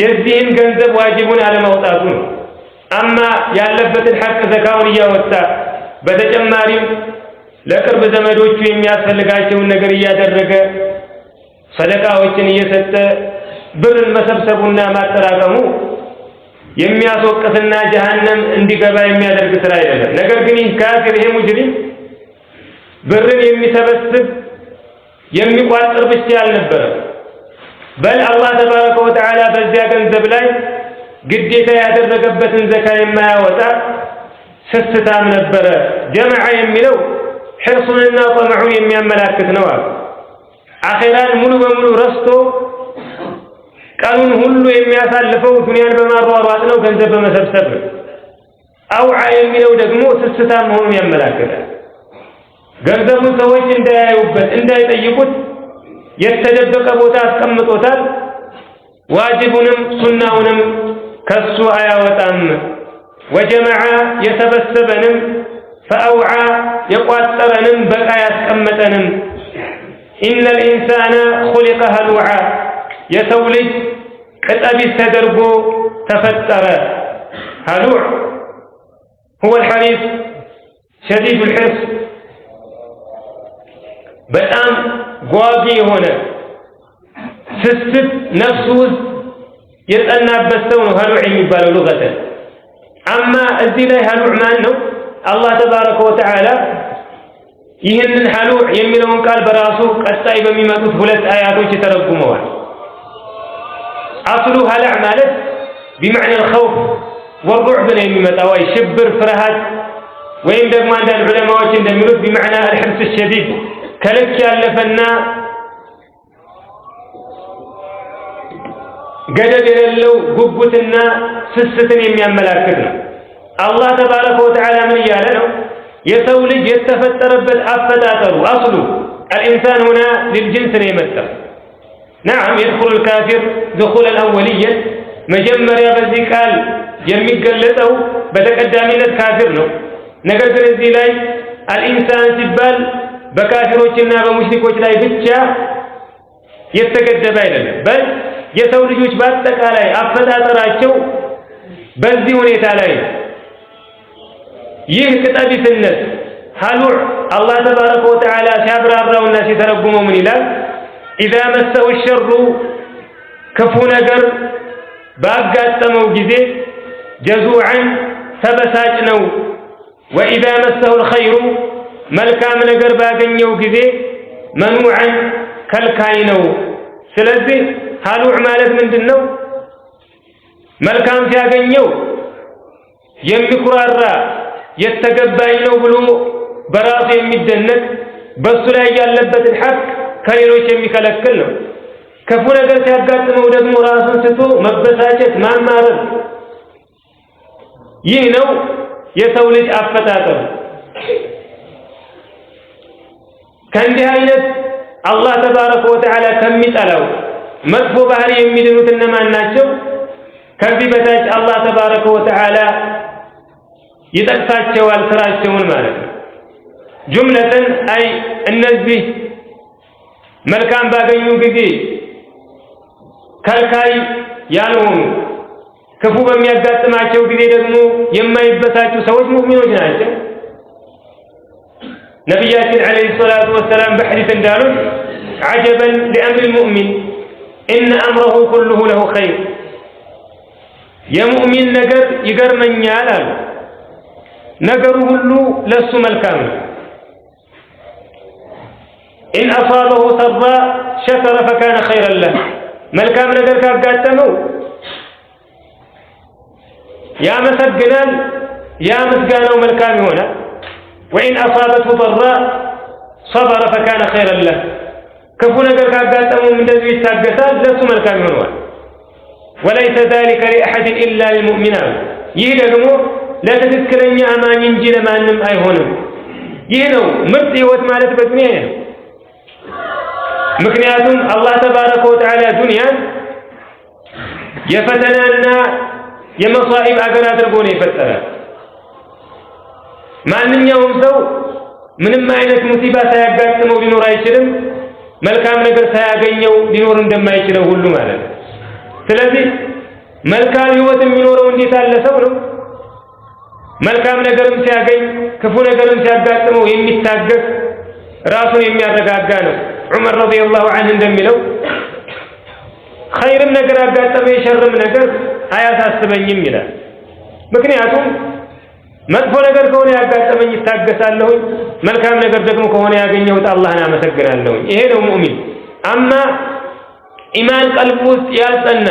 የዚህን ገንዘብ ዋጅቡን አለማውጣቱ ነው አማ ያለበትን ሐቅ ዘካውን እያወጣ በተጨማሪም ለቅርብ ዘመዶቹ የሚያስፈልጋቸውን ነገር እያደረገ ሰደቃዎችን እየሰጠ ብርን መሰብሰቡና ማጠራቀሙ የሚያስወቅስና ጀሃነም እንዲገባ የሚያደርግ ስራ አይደለም። ነገር ግን ይህ ካፊር ይሄ ሙጅሪም ብርን የሚሰበስብ የሚቋጥር ብቻ አልነበረም። በል አላህ ተባረከ ወተዓላ በዚያ ገንዘብ ላይ ግዴታ ያደረገበትን ዘካ የማያወጣ ስስታም ነበረ። ጀመዐ የሚለው ሕርሱንና ጠመዑን የሚያመላክት ነው አሉ። አኺራን ሙሉ በሙሉ ረስቶ ቀኑን ሁሉ የሚያሳልፈው ዱንያን በማሯሯጥ ነው፣ ገንዘብ በመሰብሰብ ነው። አውዓ የሚለው ደግሞ ስስታም መሆኑን ያመላክታል። ገንዘቡን ሰዎች እንዳያዩበት እንዳይጠይቁት የተደበቀ ቦታ አስቀምጦታል። ዋጅቡንም ሱናውንም ከሱ አያወጣም። ወጀመዐ የሰበሰበንም ፈአውዓ የቋጠረንም በቃ ያስቀመጠንም። ኢነል ኢንሳነ ኹሊቀ ሀሉዓ የሰው ልጅ ቅጠቢስ ተደርጎ ተፈጠረ። ሀሉዕ ሁወ አልሐሪስ ሸዲዱል ሒርስ በጣም ጓጊ የሆነ ስስት ነፍሱ ውስጥ የጠናበት ሰው ነው ሀሉዕ የሚባለው ሉገተን። አማ እዚህ ላይ ሀሉዕ ማን ነው? አላህ ተባረከ ወተዓላ ይህንን ሀሉዕ የሚለውን ቃል በራሱ ቀጣይ በሚመጡት ሁለት አያቶች ተረጉመዋል። አስሉ ሀላዕ ማለት ቢመዕና አልኸውፍ ወሩዕብ ነው የሚመጣው፣ ወይ ሽብር ፍርሃት፣ ወይም ደግሞ አንዳንድ ዑለማዎች እንደሚሉት ቢመዕና አልሕርስ ሸዲድ ከልክ ያለፈና ገደብ የሌለው ጉጉትና ስስትን የሚያመላክት ነው። አላህ ተባረከ ወተዓላ ምን እያለ ነው? የሰው ልጅ የተፈጠረበት አፈጣጠሩ አስሉ አልኢንሳን ሁና ሊልጅንስ ነው የመጣው። ነዓም የድኹሉ ልካፊር ድኹለን አወልየን መጀመሪያ በዚህ ቃል የሚገለጸው በተቀዳሚነት ካፊር ነው። ነገር ግን እዚህ ላይ አልኢንሳን ሲባል በካፊሮችና በሙሽሪኮች ላይ ብቻ የተገደበ አይደለም። በል የሰው ልጆች በአጠቃላይ አፈጣጠራቸው በዚህ ሁኔታ ላይ ይህ ቅጠቢስነት ሀሉዕ አላህ ተባረከ ወተዓላ ሲያብራራውና ሲተረጉመው ምን ይላል? ኢዛ መሰሁ ሸሩ ክፉ ነገር ባጋጠመው ጊዜ ጀዙዐን ተበሳጭ ነው። ወኢዛ መሰሁ ልኸይሩ መልካም ነገር ባገኘው ጊዜ መኑዐን ከልካይ ነው። ስለዚህ ሀሉዕ ማለት ምንድን ነው? መልካም ሲያገኘው የሚኩራራ የተገባኝ ነው ብሎ በራሱ የሚደነቅ በሱ ላይ ያለበትን ሐቅ ከሌሎች የሚከለክል ነው። ክፉ ነገር ሲያጋጥመው ደግሞ ራሱን ስቶ መበሳጨት፣ ማማረር፣ ይህ ነው የሰው ልጅ አፈጣጠር። ከእንዲህ አይነት አላህ ተባረከ ወተዓላ ከሚጠላው መጥፎ ባህሪ የሚድኑት እነማን ናቸው? ከዚህ በታች አላህ ተባረከ ወተዓላ ይጠቅሳቸዋል ስራቸውን ማለት ነው። ጁምለተን አይ እነዚህ መልካም ባገኙ ጊዜ ከልካይ ያልሆኑ ክፉ በሚያጋጥማቸው ጊዜ ደግሞ የማይበሳጩ ሰዎች ሙእሚኖች ናቸው። ነቢያችን ዓለይሂ ሰላቱ ወሰላም በሐዲስ እንዳሉት ዐጀበን ሊአምሪ ልሙእሚን ኢነ አምረሁ ኩሉሁ ለሁ ኸይር፣ የሙእሚን ነገር ይገርመኛል አሉ። ነገሩ ሁሉ ለሱ መልካም ነው። ኢን አሳበሁ ሰራ ሸከረ ፈካነ ኸይረን ለህ፣ መልካም ነገር ካጋጠመው ያመሰግናል፣ ያ ምስጋናው መልካም ይሆናል። ወኢን አሳበትሁ ضራ ሰበረ ፈካነ ኸይረን ለህ፣ ክፉ ነገር ካጋጠመው እንደዚሁ ይታገሳል፣ ለሱ መልካም ይሆናል። ወለይሰ ዛሊከ ሊአሐድን ኢላ ሊልሙእሚን፣ ይህ ደግሞ ለትክክለኛ አማኝ እንጂ ለማንም አይሆንም። ይህ ነው ምርጥ ህይወት ማለት በዱንያ ነው። ምክንያቱም አላህ ተባረከ ወተዓላ ዱንያን የፈተናና የመሳኢብ አገር አድርጎ ነው የፈጠረ። ማንኛውም ሰው ምንም አይነት ሙሲባ ሳያጋጥመው ሊኖር አይችልም። መልካም ነገር ሳያገኘው ሊኖር እንደማይችለው ሁሉ ማለት ነው። ስለዚህ መልካም ህይወት የሚኖረው እንዴት ያለ ሰው ነው? መልካም ነገርም ሲያገኝ ክፉ ነገርም ሲያጋጥመው የሚታገስ ራሱን የሚያረጋጋ ነው። ዑመር ረዲየላሁ ዐንሁ እንደሚለው ኸይርም ነገር አጋጠመ የሸርም ነገር አያሳስበኝም ይላል። ምክንያቱም መጥፎ ነገር ከሆነ ያጋጠመኝ ይታገሳለሁ፣ መልካም ነገር ደግሞ ከሆነ ያገኘሁት አላህን አመሰግናለሁ። ይሄ ነው ሙእሚን። አማ ኢማን ቀልቡ ውስጥ ያልጸና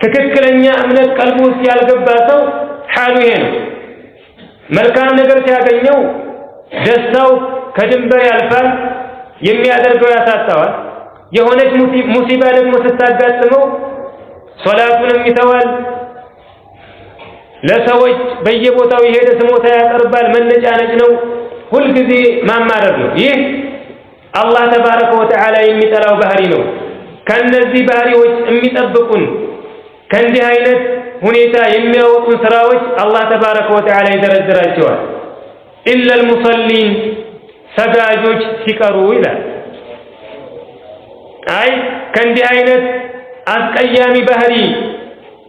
ትክክለኛ እምነት ቀልቡ ውስጥ ያልገባ ሰው ሐሉ ይሄ ነው። መልካም ነገር ሲያገኘው ደስታው ከድንበር ያልፋል፣ የሚያደርገው ያሳጣዋል። የሆነች ሙሲባ ደግሞ ስታጋጥመው ሶላቱንም ይተዋል፣ ለሰዎች በየቦታው የሄደ ስሞታ ያቀርባል። መነጫነጭ ነው፣ ሁልጊዜ ማማረር ነው። ይህ አላህ ተባረከ ወተዓላ የሚጠላው ባህሪ ነው። ከነዚህ ባህሪዎች የሚጠብቁን ከእንዲህ አይነት ሁኔታ የሚያወጡን ስራዎች አላህ ተባረከ ወተዓላ ይደረድራቸዋል። ኢለል ሙሰሊን ሰጋጆች ሲቀሩ ይላል። አይ ከእንዲህ አይነት አስቀያሚ ባህሪ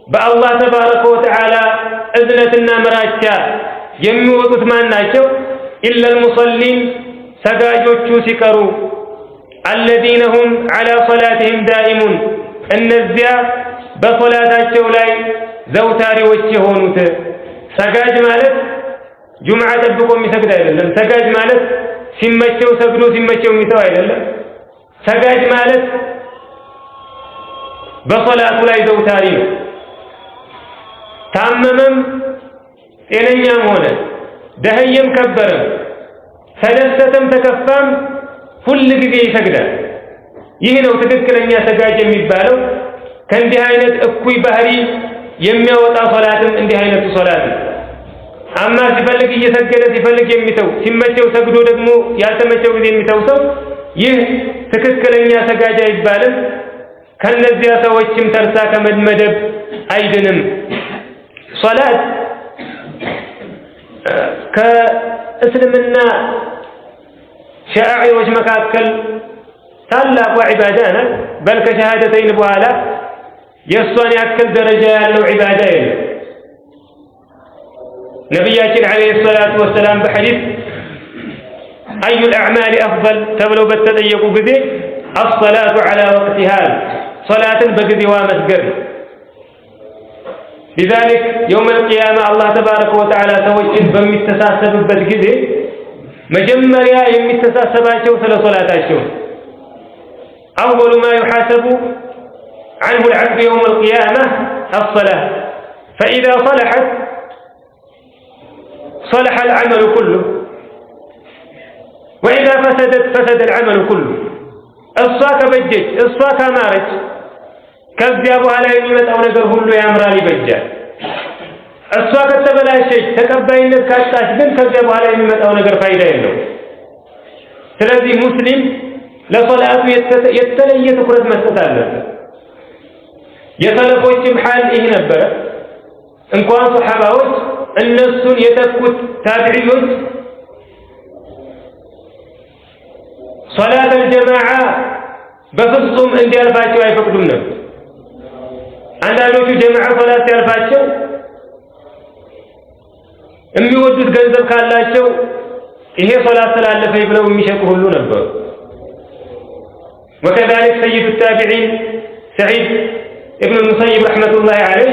በአላህ ተባረከ ወተዓላ እዝነትና ምራቻ የሚወጡት ማን ናቸው? ኢለል ሙሰሊን ሰጋጆቹ ሲቀሩ፣ አለዚነ ሁም ዐላ ሶላቲሂም ዳኢሙን እነዚያ በሶላታቸው ላይ ዘውታሪዎች የሆኑት። ሰጋጅ ማለት ጁምዓ ጠብቆ የሚሰግድ አይደለም። ሰጋጅ ማለት ሲመቸው ሰግዶ ሲመቸው የሚተው አይደለም። ሰጋጅ ማለት በሶላቱ ላይ ዘውታሪ ነው። ታመመም ጤነኛም ሆነ ደህየም ከበረም ተደሰተም ተከፋም ሁል ጊዜ ይሰግዳል። ይህ ነው ትክክለኛ ሰጋጅ የሚባለው። ከእንዲህ አይነት እኩይ ባህሪ የሚያወጣ ሶላትም እንዲህ አይነቱ ሶላት ነው። አማ ሲፈልግ እየሰገደ ሲፈልግ የሚተው ሲመቸው ሰግዶ ደግሞ ያልተመቸው ጊዜ የሚተው ሰው ይህ ትክክለኛ ሰጋጅ አይባልም። ከነዚያ ሰዎችም ተርሳ ከመመደብ አይድንም። ሶላት ከእስልምና ሸዓኢሮች መካከል ታላቋ ዒባዳ ናት። በል ከሸሃደተይን በኋላ የእሷን ያክል ደረጃ ያለው ዒባዳ የለም። ነቢያችን ዓለይሂ ሰላቱ ወሰላም በሐዲስ አዩል አዕማሊ አፍደል ተብለው በተጠየቁ ጊዜ አስሰላቱ ዐላ ወቅቲሃ ሶላትን በጊዜዋ መስገድ ነው። ሊዛሊክ የውመል ቂያማ አላህ ተባረከ ወተዓላ ሰዎችን በሚተሳሰብበት ጊዜ መጀመሪያ የሚተሳሰባቸው ስለ ሶላታቸው አወሉ ማ ዩሐሰቡ ዐንሁ አልዐብዱ የውመል ቂያማ አስሰላህ ፈኢዛ ሰለሐት صلح العمل كله وإذا فسدت فسد العمل كله الصاك بجج الصاك مارج كذبوا على يميمة أو نقر هلو يامرا لبجا الصاك التبلا الشيء تكبينت كاتاش من كذبوا على يميمة أو نقر فايدة له. ስለዚህ ሙስሊም ለሶላቱ የተለየ ትኩረት መስጠት አለበት። የሰለፎችም ሐል ይህ ነበረ። እንኳን ሱሐባዎች እነሱን የተኩት ታቢዒዎች ሶላት አልጀማዓ በፍጹም እንዲያልፋቸው አይፈቅዱም ነበር። አንዳንዶቹ ጀማዓ ሶላት ሲያልፋቸው የሚወዱት ገንዘብ ካላቸው ይሄ ሶላት ስላለፈኝ ብለው የሚሸጡ ሁሉ ነበሩ። وكذلك سيد التابعين سعيد ابن المسيب رحمة الله عليه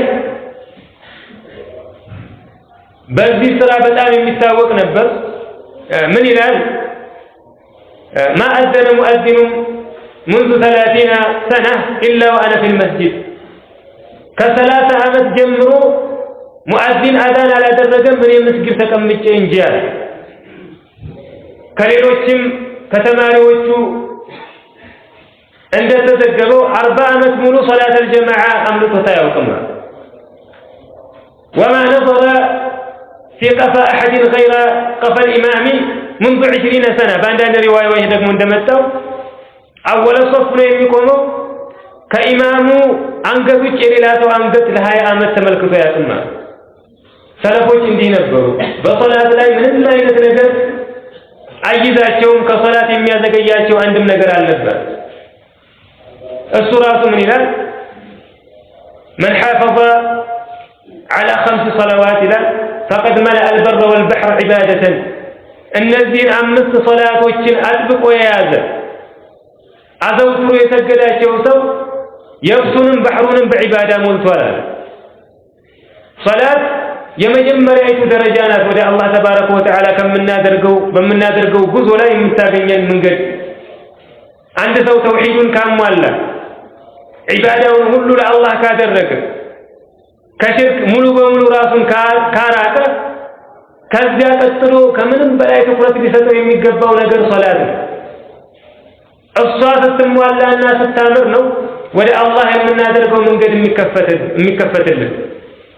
በዚህ ስራ በጣም የሚታወቅ ነበር። ምን ይላል? ما أذن مؤذن منذ 30 سنة إلا وأنا في المسجد ከ30 ዓመት ጀምሮ ሙአዚን አዛን አላደረገም እኔ መስጊድ ተቀምጬ እንጂ አለ። ከሌሎችም ከተማሪዎቹ እንደተዘገበው 40 ዓመት ሙሉ ሶላት አልጀማዓ አምልጦት አያውቅም። وما نظر في قفا أحد غير قفا الإمام منذ 20 سنة بعد رواية ደግሞ እንደመጣው أول صف ነው የሚቆመው ከኢማሙ አንገት ውጭ የሌላ ሰው አንገት ለ20 ዓመት ተመልክቶ ያጥማ። ሰለፎች እንዲህ ነበሩ። በሶላት ላይ ምንም አይነት ነገር አይዛቸውም። ከሶላት የሚያዘገያቸው አንድም ነገር አልነበር። እሱ ራሱ ምን ይላል? من حافظ على 5 صلوات فقد ملأ البر والبحر عبادة النزين أمس صلاتوችን አጥብቆ የያዘ አዘውትሮ የሰገዳቸው ሰው የብሱንም ባህሩንም በዒባዳ ሞልቷል። ሶላት የመጀመሪያይቱ ደረጃ ናት ወደ አላህ ተባረከ ወተዓላ በምናደርገው ጉዞ ላይ የምታገኘን መንገድ። አንድ ሰው ተውሂዱን ካሟላ ዒባዳውን ሁሉ ለአላህ ካደረገ ከሽርክ ሙሉ በሙሉ ራሱን ካራቀ ከዚያ ቀጥሎ ከምንም በላይ ትኩረት ሊሰጠው የሚገባው ነገር ሶላት ነው። እሷ ስትሟላና ስታምር ነው ወደ አላህ የምናደርገው መንገድ የሚከፈትልን።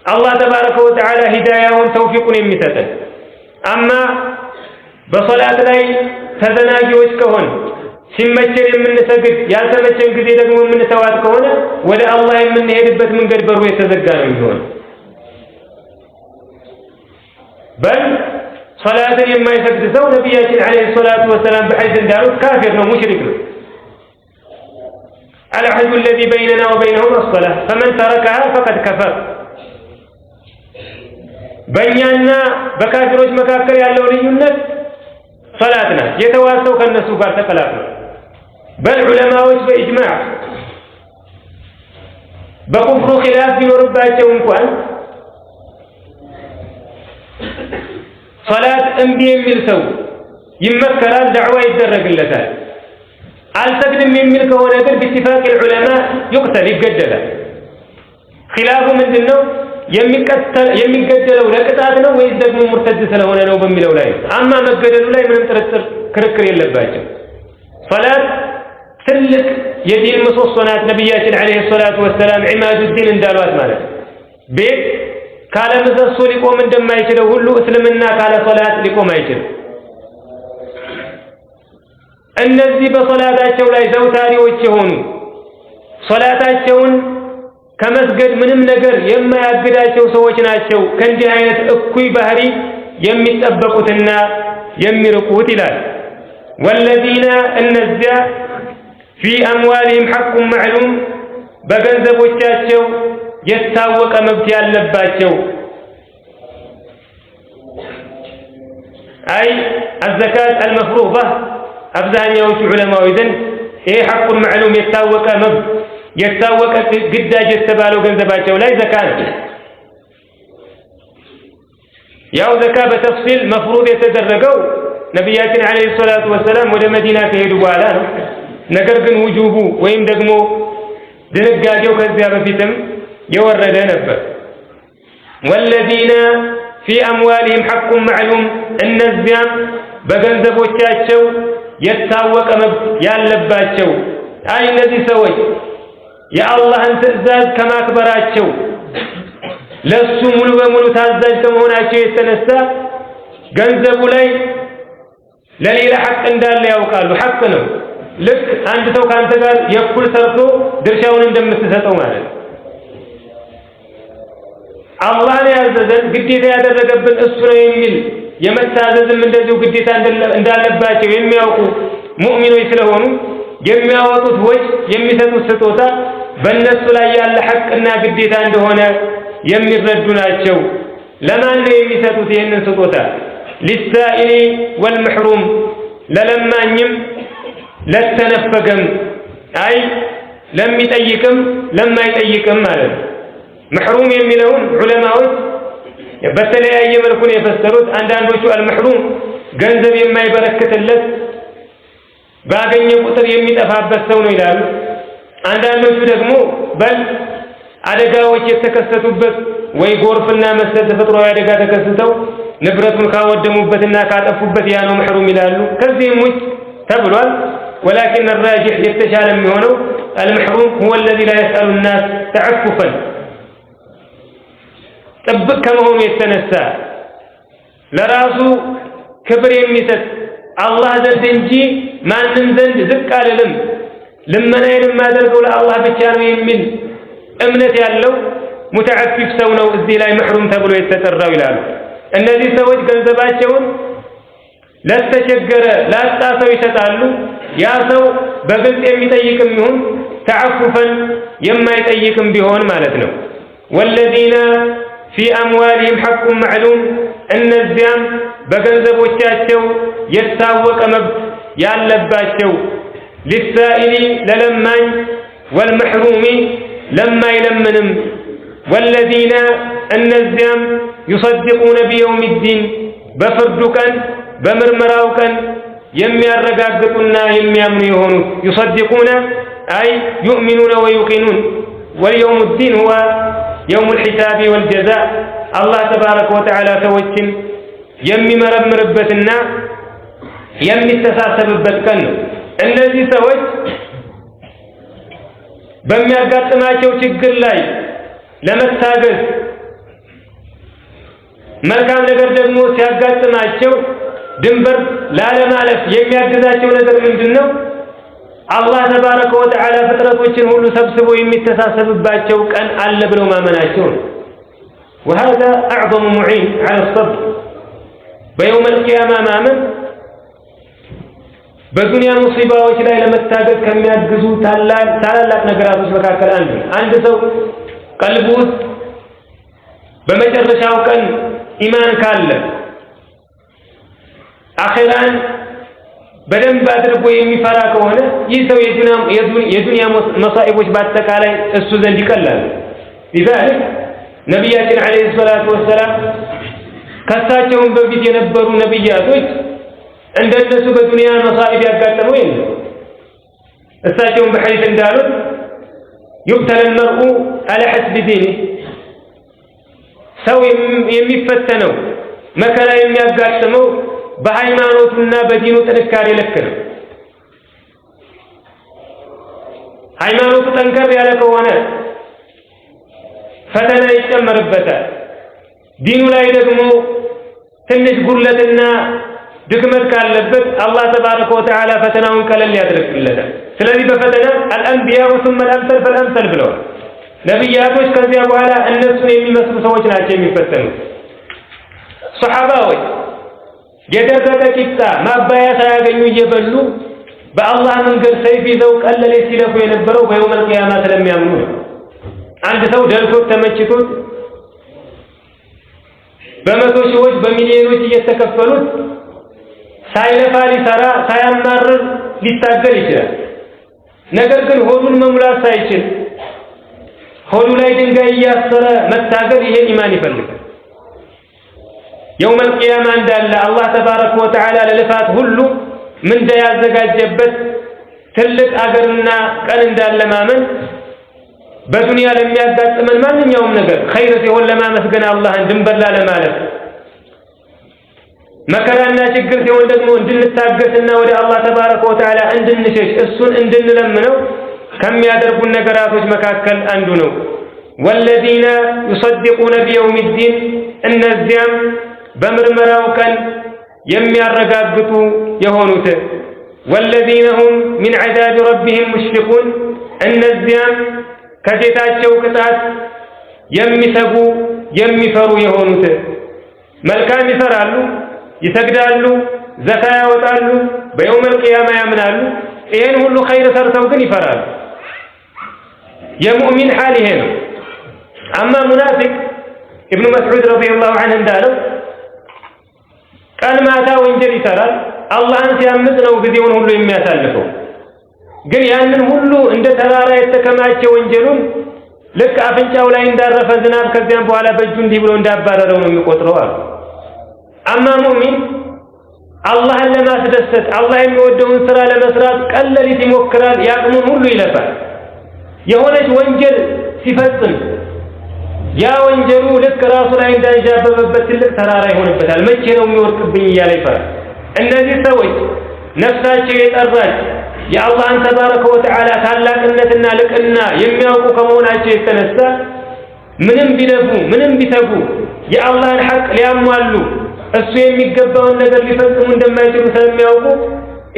አላህ ተባረከ ወተዓላ ሂዳያውን ተውፊቁን የሚሰጠን። አማ በሶላት ላይ ተዘናጊዎች ከሆነ ሲመቸን የምንሰግድ ያልተመቸን ጊዜ ደግሞ የምንተዋት ከሆነ ወደ አላህ የምንሄድበት መንገድ በሩ የተዘጋ ነው የሚሆነው። በል ሶላትን የማይሰግድ ሰው ነቢያችን አለይሂ ሰላቱ ወሰላም በሐዲስ እንዳሉት ካፊር ነው፣ ሙሽሪክ ነው። العهد الذي بيننا وبينهم الصلاة فمن تركها فقد كفر በእኛና በካፊሮች መካከል ያለው ልዩነት ሶላት ናት። የተዋሰው ከነሱ ጋር ተቀላቅሎ በል ዑለማዎች በኢጅማዕ በኩፍሩ ኺላፍ ቢኖርባቸው እንኳን ሶላት እምቢ የሚል ሰው ይመከራል፣ ዳዕዋ ይደረግለታል። አልሰግድም የሚል ከሆነ ግን باتفاق العلماء يقتل ይገደላል። ኺላፉ ምንድነው? የሚገደለው ለቅጣት ነው ወይስ ደግሞ ሙርተድ ስለሆነ ነው በሚለው ላይ። አማ መገደሉ ላይ ምንም ጥርጥር ክርክር የለባቸው። ሶላት ትልቅ የዲን ምሰሶ ናት። ነብያችን አለይሂ ሰላቱ ወሰላም ዒማዱዲን እንዳሏት ማለት ቤት ካለ ምሰሶ ሊቆም እንደማይችለው ሁሉ እስልምና ካለ ሶላት ሊቆም አይችልም። እነዚህ በሶላታቸው ላይ ዘውታሪዎች የሆኑ ሶላታቸውን ከመስገድ ምንም ነገር የማያግዳቸው ሰዎች ናቸው ከእንዲህ አይነት እኩይ ባህሪ የሚጠበቁትና የሚርቁት ይላል። ወለዚነ እነዚያ ፊ አምዋሊሂም ሐቁን መዕሉም በገንዘቦቻቸው የታወቀ መብት ያለባቸው አይ الزكاة المفروضة አብዛኛዎቹ ዑለማዎች ዘንድ ይሄ ሐቁን መዕሉም የታወቀ መብት የታወቀ ግዳጅ የተባለው ገንዘባቸው ላይ ዘካ ነው። ያው ዘካ በተፍሲል መፍሩድ የተደረገው ነብያችን አለይሂ ሰላቱ ወሰላም ወደ መዲና ከሄዱ በኋላ ነው። ነገር ግን ውጁቡ ወይም ደግሞ ድንጋጌው ከዚያ በፊትም የወረደ ነበር። ወለዚነ ፊ አምዋሊሂም ሐቁን መዕሉም እነዚያ በገንዘቦቻቸው የታወቀ መብት ያለባቸው አይ እነዚህ ሰዎች የአላህን ትዕዛዝ ከማክበራቸው ለሱ ሙሉ በሙሉ ታዛዥ ከመሆናቸው የተነሳ ገንዘቡ ላይ ለሌላ ሐቅ እንዳለ ያውቃሉ። ሐቅ ነው። ልክ አንድ ሰው ካንተ ጋር የኩል ሰርቶ ድርሻውን እንደምትሰጠው ማለት ነው። አላህን ያዘዘን ግዴታ ያደረገብን እሱ ነው የሚል የመታዘዝም እንደዚሁ ግዴታ እንዳለባቸው የሚያውቁ ሙእሚኖች ስለሆኑ የሚያወጡት ወጭ የሚሰጡት ስጦታ በእነሱ ላይ ያለ ሐቅና ግዴታ እንደሆነ የሚረዱ ናቸው። ለማን ነው የሚሰጡት ይህንን ስጦታ? ሊሳኢሊ ወልመሕሩም ለለማኝም ለተነፈገም አይ ለሚጠይቅም ለማይጠይቅም ማለት ነው። መሕሩም የሚለውን ዑለማዎች በተለያየ መልኩ ነው የፈሰሩት። አንዳንዶቹ አልመሕሩም ገንዘብ የማይበረክትለት ባገኘ ቁጥር የሚጠፋበት ሰው ነው ይላሉ። አንዳንዶቹ ደግሞ በል አደጋዎች የተከሰቱበት ወይ ጎርፍና መሰል ተፈጥሯዊ አደጋ ተከስተው ንብረቱን ካወደሙበትና ካጠፉበት ያ ነው መሕሩም ይላሉ። ከዚህም ውጭ ተብሏል። ولكن الراجح የተሻለ የሚሆነው المحروم هو الذي لا يسأل الناس تعففا ጥብቅ ከመሆኑ የተነሳ ለራሱ ክብር የሚሰጥ አላህ ዘንድ እንጂ ማንም ዘንድ ዝቅ አልልም ልመናዬን የማደርገው ለአላህ ብቻ ነው የሚል እምነት ያለው ሙተዓፊፍ ሰው ነው እዚህ ላይ መሕሩም ተብሎ የተጠራው ይላሉ። እነዚህ ሰዎች ገንዘባቸውን ለተቸገረ ላጣ ሰው ይሰጣሉ። ያ ሰው በግልጽ የሚጠይቅም ይሁን ተዓፉፈን የማይጠይቅም ቢሆን ማለት ነው። ወለዚነ في أموالهم حق معلوم أن الزيام بجنزب وشاتشو يتساوق مبت يالباتشو للسائل للمان والمحروم لما يلمنم والذين أن الزيام يصدقون بيوم الدين بفردكا بمرمراوكا يمي الرقاقتنا يمي أمنيهون يصدقون أي يؤمنون ويوقنون واليوم الدين هو يوم الحساب والجزاء الله تبارك وتعالى توجن يمي مرمربتنا يمي التساسببتكن الذي توج በሚያጋጥማቸው ችግር ላይ ለመታገዝ መልካም ነገር ደግሞ ሲያጋጥማቸው ድንበር ላለማለፍ የሚያግዛቸው ነገር ምንድነው? አላህ ተባረከ ወተዓላ ፍጥረቶችን ሁሉ ሰብስቦ የሚተሳሰብባቸው ቀን አለ ብለው ማመናቸው ነው። وهذا أعظم معين على الصبر بيوم القيامة ማመን በዱንያ ሙሲባዎች ላይ ለመታገዝ ከሚያግዙ ታላላቅ ነገራቶች መካከል አንድ ሰው ቀልቡ ውስጥ በመጨረሻው ቀን ኢማን ካለ አኺራን በደንብ አድርጎ የሚፈራ ከሆነ ይህ ሰው የዱንያ መሳኢቦች በአጠቃላይ እሱ ዘንድ ይቀላል። لذلك ነብያችን አለይሂ ሰላቱ ወሰላም ከሳቸውም በፊት የነበሩ ነብያቶች እንደነሱ በዱንያ መሳኢብ ያጋጠመው የለም። እሳቸውም በሐዲስ እንዳሉት يبتلى المرء على حسب دينه ሰው የሚፈተነው መከራ የሚያጋጥመው በሃይማኖቱና በዲኑ ጥንካሬ ልክ ነው። ሃይማኖቱ ጠንከር ያለ ከሆነ ፈተና ይጨመርበታል። ዲኑ ላይ ደግሞ ትንሽ ጉድለትና ድክመት ካለበት አላህ ተባረከ ወተዓላ ፈተናውን ቀለል ያደርግለታል። ስለዚህ በፈተና الانبياء ثم الامثل فالامثل ብለዋል። ነብያቶች ከዚያ በኋላ እነሱን የሚመስሉ ሰዎች ናቸው የሚፈተኑት። ሱሐባዎች የደረቀ ቂጣ ማባያ ሳያገኙ እየበሉ በአላህ መንገድ ሰይፍ ይዘው ቀለሌ ሲለፉ የነበረው በየውመል ቂያማ ስለሚያምኑ ነው። አንድ ሰው ደልቶት ተመችቶት በመቶ ሺዎች በሚሊዮኖች እየተከፈሉት ሳይለፋ ሊሰራ ሳያማርር ሊታገል ይችላል። ነገር ግን ሆዱን መሙላት ሳይችል ሆዱ ላይ ድንጋይ እያሰረ መታገል ይሄ ኢማን ይፈልጋል። የውመል ቂያማ እንዳለ አላህ ተባረከ ወተዓላ ለልፋት ሁሉ ምን ያዘጋጀበት ትልቅ አገርና ቀን እንዳለ ማመን በዱንያ ለሚያጋጥመን ማንኛውም ነገር ኸይር ሲሆን ለማመስገን አላህን ድንበር ላለማለፍ መከራና ችግር ሲሆን ደግሞ እንድንታገስና ወደ አላህ ተባረከ ወተዓላ እንድንሸሽ እሱን እንድንለምነው ከሚያደርጉን ነገራቶች መካከል አንዱ ነው። والذين يصدقون بيوم الدين እነዚያም በምርመራው ቀን የሚያረጋግጡ የሆኑት والذين هم من عذاب ربهم مشفقون እነዚያም ከጌታቸው ቅጣት የሚሰጉ የሚፈሩ የሆኑት መልካም ይሰራሉ፣ ይሰግዳሉ፣ ዘካ ያወጣሉ፣ በየውመል ቂያማ ያምናሉ። ይሄን ሁሉ ኸይር ሰርተው ግን ይፈራሉ። የሙእሚን ሐል ይሄ ነው። አማ ሙናፊቅ ኢብኑ መስዑድ ረዲየላሁ ዐንሁ እንዳለው ቀን ማታ ወንጀል ይሰራል፣ አላህን ሲያምጽ ነው ጊዜውን ሁሉ የሚያሳልፈው። ግን ያንን ሁሉ እንደ ተራራ የተከማቸ ወንጀሉን ልክ አፍንጫው ላይ እንዳረፈ ዝናብ ከዚያም በኋላ በእጁ እንዲህ ብሎ እንዳባረረው ነው የሚቆጥረው አሉ። አማ ሙእሚን አላህን ለማስደሰት አላህ የሚወደውን ስራ ለመስራት ቀለሊት ይሞክራል፣ ያቅሙን ሁሉ ይለፋል። የሆነች ወንጀል ሲፈጽም ያ ወንጀሉ ልክ ራሱ ላይ እንዳንዣበበበት ትልቅ ተራራ ይሆንበታል። መቼ ነው የሚወርቅብኝ እያለ ይፈራል። እነዚህ ሰዎች ነፍሳቸው የጠራች የአላህን ተባረከ ወተዓላ ታላቅነትና ልቅና የሚያውቁ ከመሆናቸው የተነሳ ምንም ቢለፉ ምንም ቢተጉ የአላህን ሐቅ ሊያሟሉ እሱ የሚገባውን ነገር ሊፈጽሙ እንደማይችሉ ስለሚያውቁ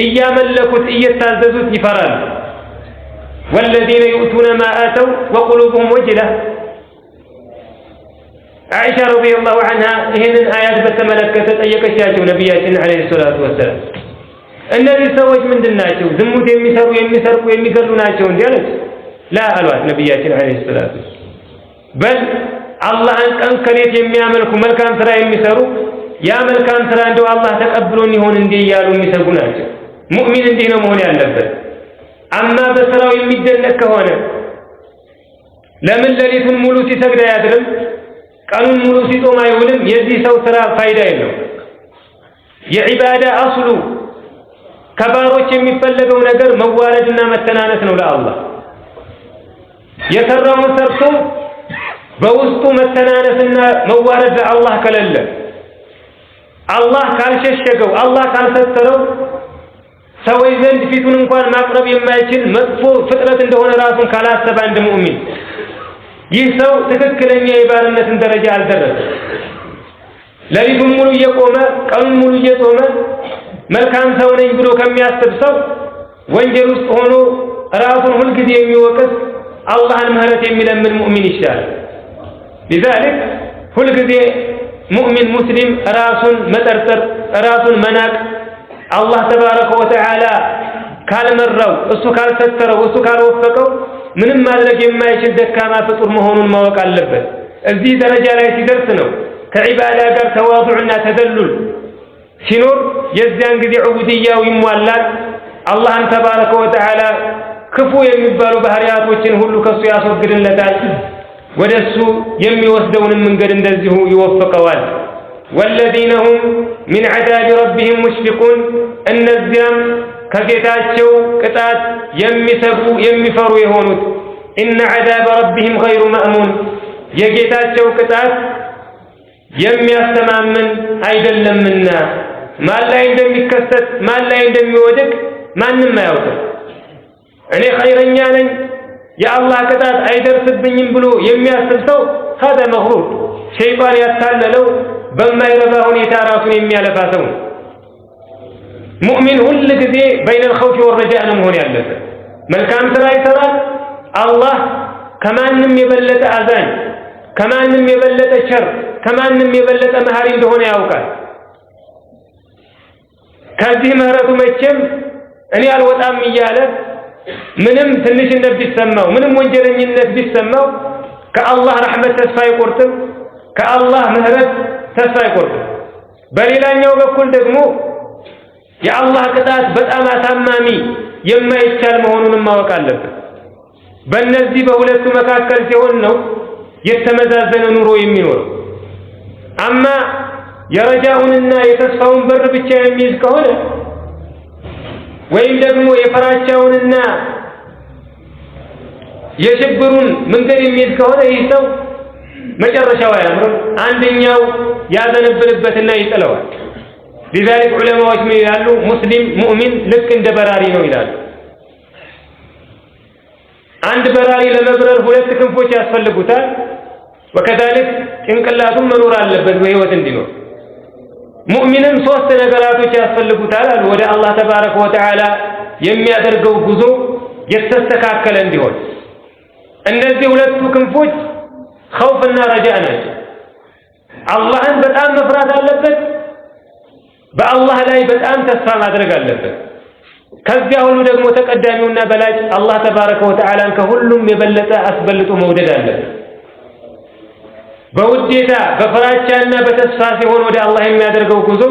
እያመለኩት እየታዘዙት ይፈራሉ። والذين يؤتون ما آتوا وقلوبهم وجلة عائشة رضي الله عنها ይህንን አያት በተመለከተ ጠየቀቻቸው ነብያችን አለይሂ ሰላቱ ወሰለም። እነዚህ ሰዎች ምንድናቸው? ዝሙት የሚሰሩ የሚሰርቁ የሚገሉ ናቸው እንዴ አለች። ላ አሏት ነብያችን አለይሂ ሰላቱ በል አላህን ቀን ከሌት የሚያመልኩ መልካም ስራ የሚሰሩ ያ መልካም ስራ እንደው አላህ ተቀብሎን ይሆን እንዴ እያሉ የሚሰጉ ናቸው። ሙእሚን እንዲህ ነው መሆን ያለበት። አማ በስራው የሚደነቅ ከሆነ ለምን ሌሊቱን ሙሉ ሲሰግድ አያድርም? ቀኑን ሙሉ ሲጾም አይውልም? የዚህ ሰው ስራ ፋይዳ የለው። የዒባዳ አስሉ ከባሮች የሚፈለገው ነገር መዋረድና መተናነስ ነው ለአላህ። የሰራውን ሰርቶ በውስጡ መተናነስና መዋረድ ለአላህ ከሌለ አላህ ካልሸሸገው አላህ ካልሰተረው ሰዎች ዘንድ ፊቱን እንኳን ማቅረብ የማይችል መጥፎ ፍጥረት እንደሆነ ራሱን ካላሰበ አንድ ሙእሚን ይህ ሰው ትክክለኛ የባርነትን ደረጃ አልደረሰም። ሌሊቱን ሙሉ እየቆመ ቀኑን ሙሉ እየጾመ መልካም ሰው ነኝ ብሎ ከሚያስብ ሰው ወንጀል ውስጥ ሆኖ ራሱን ሁልጊዜ የሚወቅስ አላህን ምህረት የሚለምን ሙእሚን ይሻላል። لذلك ሁልጊዜ ሙእሚን ሙስሊም ራሱን መጠርጠር ራሱን መናቅ አላህ ተባረከ ወተዓላ ካልመራው እሱ ካልሰተረው እሱ ካልወፈቀው ምንም ማድረግ የማይችል ደካማ ፍጡር መሆኑን ማወቅ አለበት። እዚህ ደረጃ ላይ ሲደርስ ነው ከዒባዳ ጋር ተዋዱዕና ተደሉል ሲኖር የዚያን ጊዜ ዑቡድያው ይሟላል። አላህን ተባረከ ወተዓላ ክፉ የሚባሉ ባህሪያቶችን ሁሉ ከሱ ያስወግድለታል። ወደሱ የሚወስደውን መንገድ እንደዚሁ ይወፍቀዋል። والذين هم من عذاب ربهم مشفقون እነዚያም ከጌታቸው ቅጣት የሚሰጉ የሚፈሩ የሆኑት إن عذاب ربهم غير مأمون የጌታቸው ቅጣት የሚያስተማምን አይደለምና ማን ላይ እንደሚከሰት ማን ላይ እንደሚወድቅ ማንም አያውቅም። እኔ ኸይረኛ ነኝ የአላህ ቅጣት አይደርስብኝም ብሎ የሚያስብ ሰው هذا مغرور ሸይጣን ያታለለው በማይረባ ሁኔታ ራሱን የሚያለፋ ሰው። ሙእሚን ሁሉ ጊዜ بين الخوف والرجاء ነው መሆን ያለበት። መልካም ስራ ይሰራል። አላህ ከማንም የበለጠ አዛኝ ከማንም የበለጠ ቸር ከማንም የበለጠ መሐሪ እንደሆነ ያውቃል። ከዚህ ምህረቱ መቼም እኔ አልወጣም እያለ ምንም ትንሽነት ቢሰማው ምንም ወንጀለኝነት ቢሰማው ከአላህ ረሕመት ተስፋ አይቆርጥም፣ ከአላህ ምህረት ተስፋ አይቆርጥም። በሌላኛው በኩል ደግሞ የአላህ ቅጣት በጣም አሳማሚ የማይቻል መሆኑን ማወቅ አለበት። በእነዚህ በሁለቱ መካከል ሲሆን ነው የተመዛዘነ ኑሮ የሚኖረው። አማ የረጃውንና የተስፋውን በር ብቻ የሚይዝ ከሆነ ወይም ደግሞ የፈራቻውንና የሽብሩን መንገድ የሚይዝ ከሆነ ይህ ሰው መጨረሻው አያምርም። አንደኛው ያዘነብልበትና ይጥለዋል። لذلك ዑለማዎች ምን ይላሉ? ሙስሊም ሙእሚን ልክ እንደ በራሪ ነው ይላሉ። አንድ በራሪ ለመብረር ሁለት ክንፎች ያስፈልጉታል። وكذلك ጭንቅላቱም መኖር አለበት በህይወት እንዲኖር። ሙእሚንም ሶስት ነገራቶች ያስፈልጉታል አሉ ወደ አላህ ተባረከ ወተዓላ የሚያደርገው ጉዞ የተስተካከለ እንዲሆን። እነዚህ ሁለቱ ክንፎች ኸውፍና ረጃእ ናቸው። አላህን በጣም መፍራት አለበት፣ በአላህ ላይ በጣም ተስፋ ማድረግ አለበት። ከዚያ ሁሉ ደግሞ ተቀዳሚውና በላጭ አላህ ተባረከ ወተዓላን ከሁሉም የበለጠ አስበልጦ መውደድ አለበት። በውዴታ በፍራቻና በተስፋ ሲሆን ወደ አላህ የሚያደርገው ጉዞ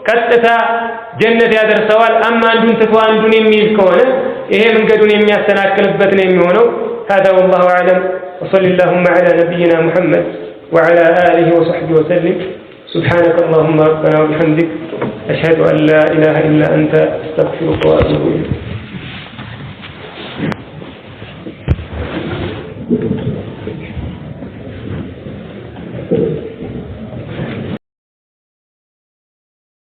ቀጥታ ጀነት ያደርሰዋል። አማ አንዱን ትቶ አንዱን የሚይዝ ከሆነ ይሄ መንገዱን የሚያስተናክልበት ነው የሚሆነው። هذا والله أعلم وصلى اللهم على نبينا محمد وعلى آله وصحبه وسلم. سبحانك اللهم ربنا وبحمدك أشهد أن لا إله إلا أنت أستغفرك وأتوب إليك.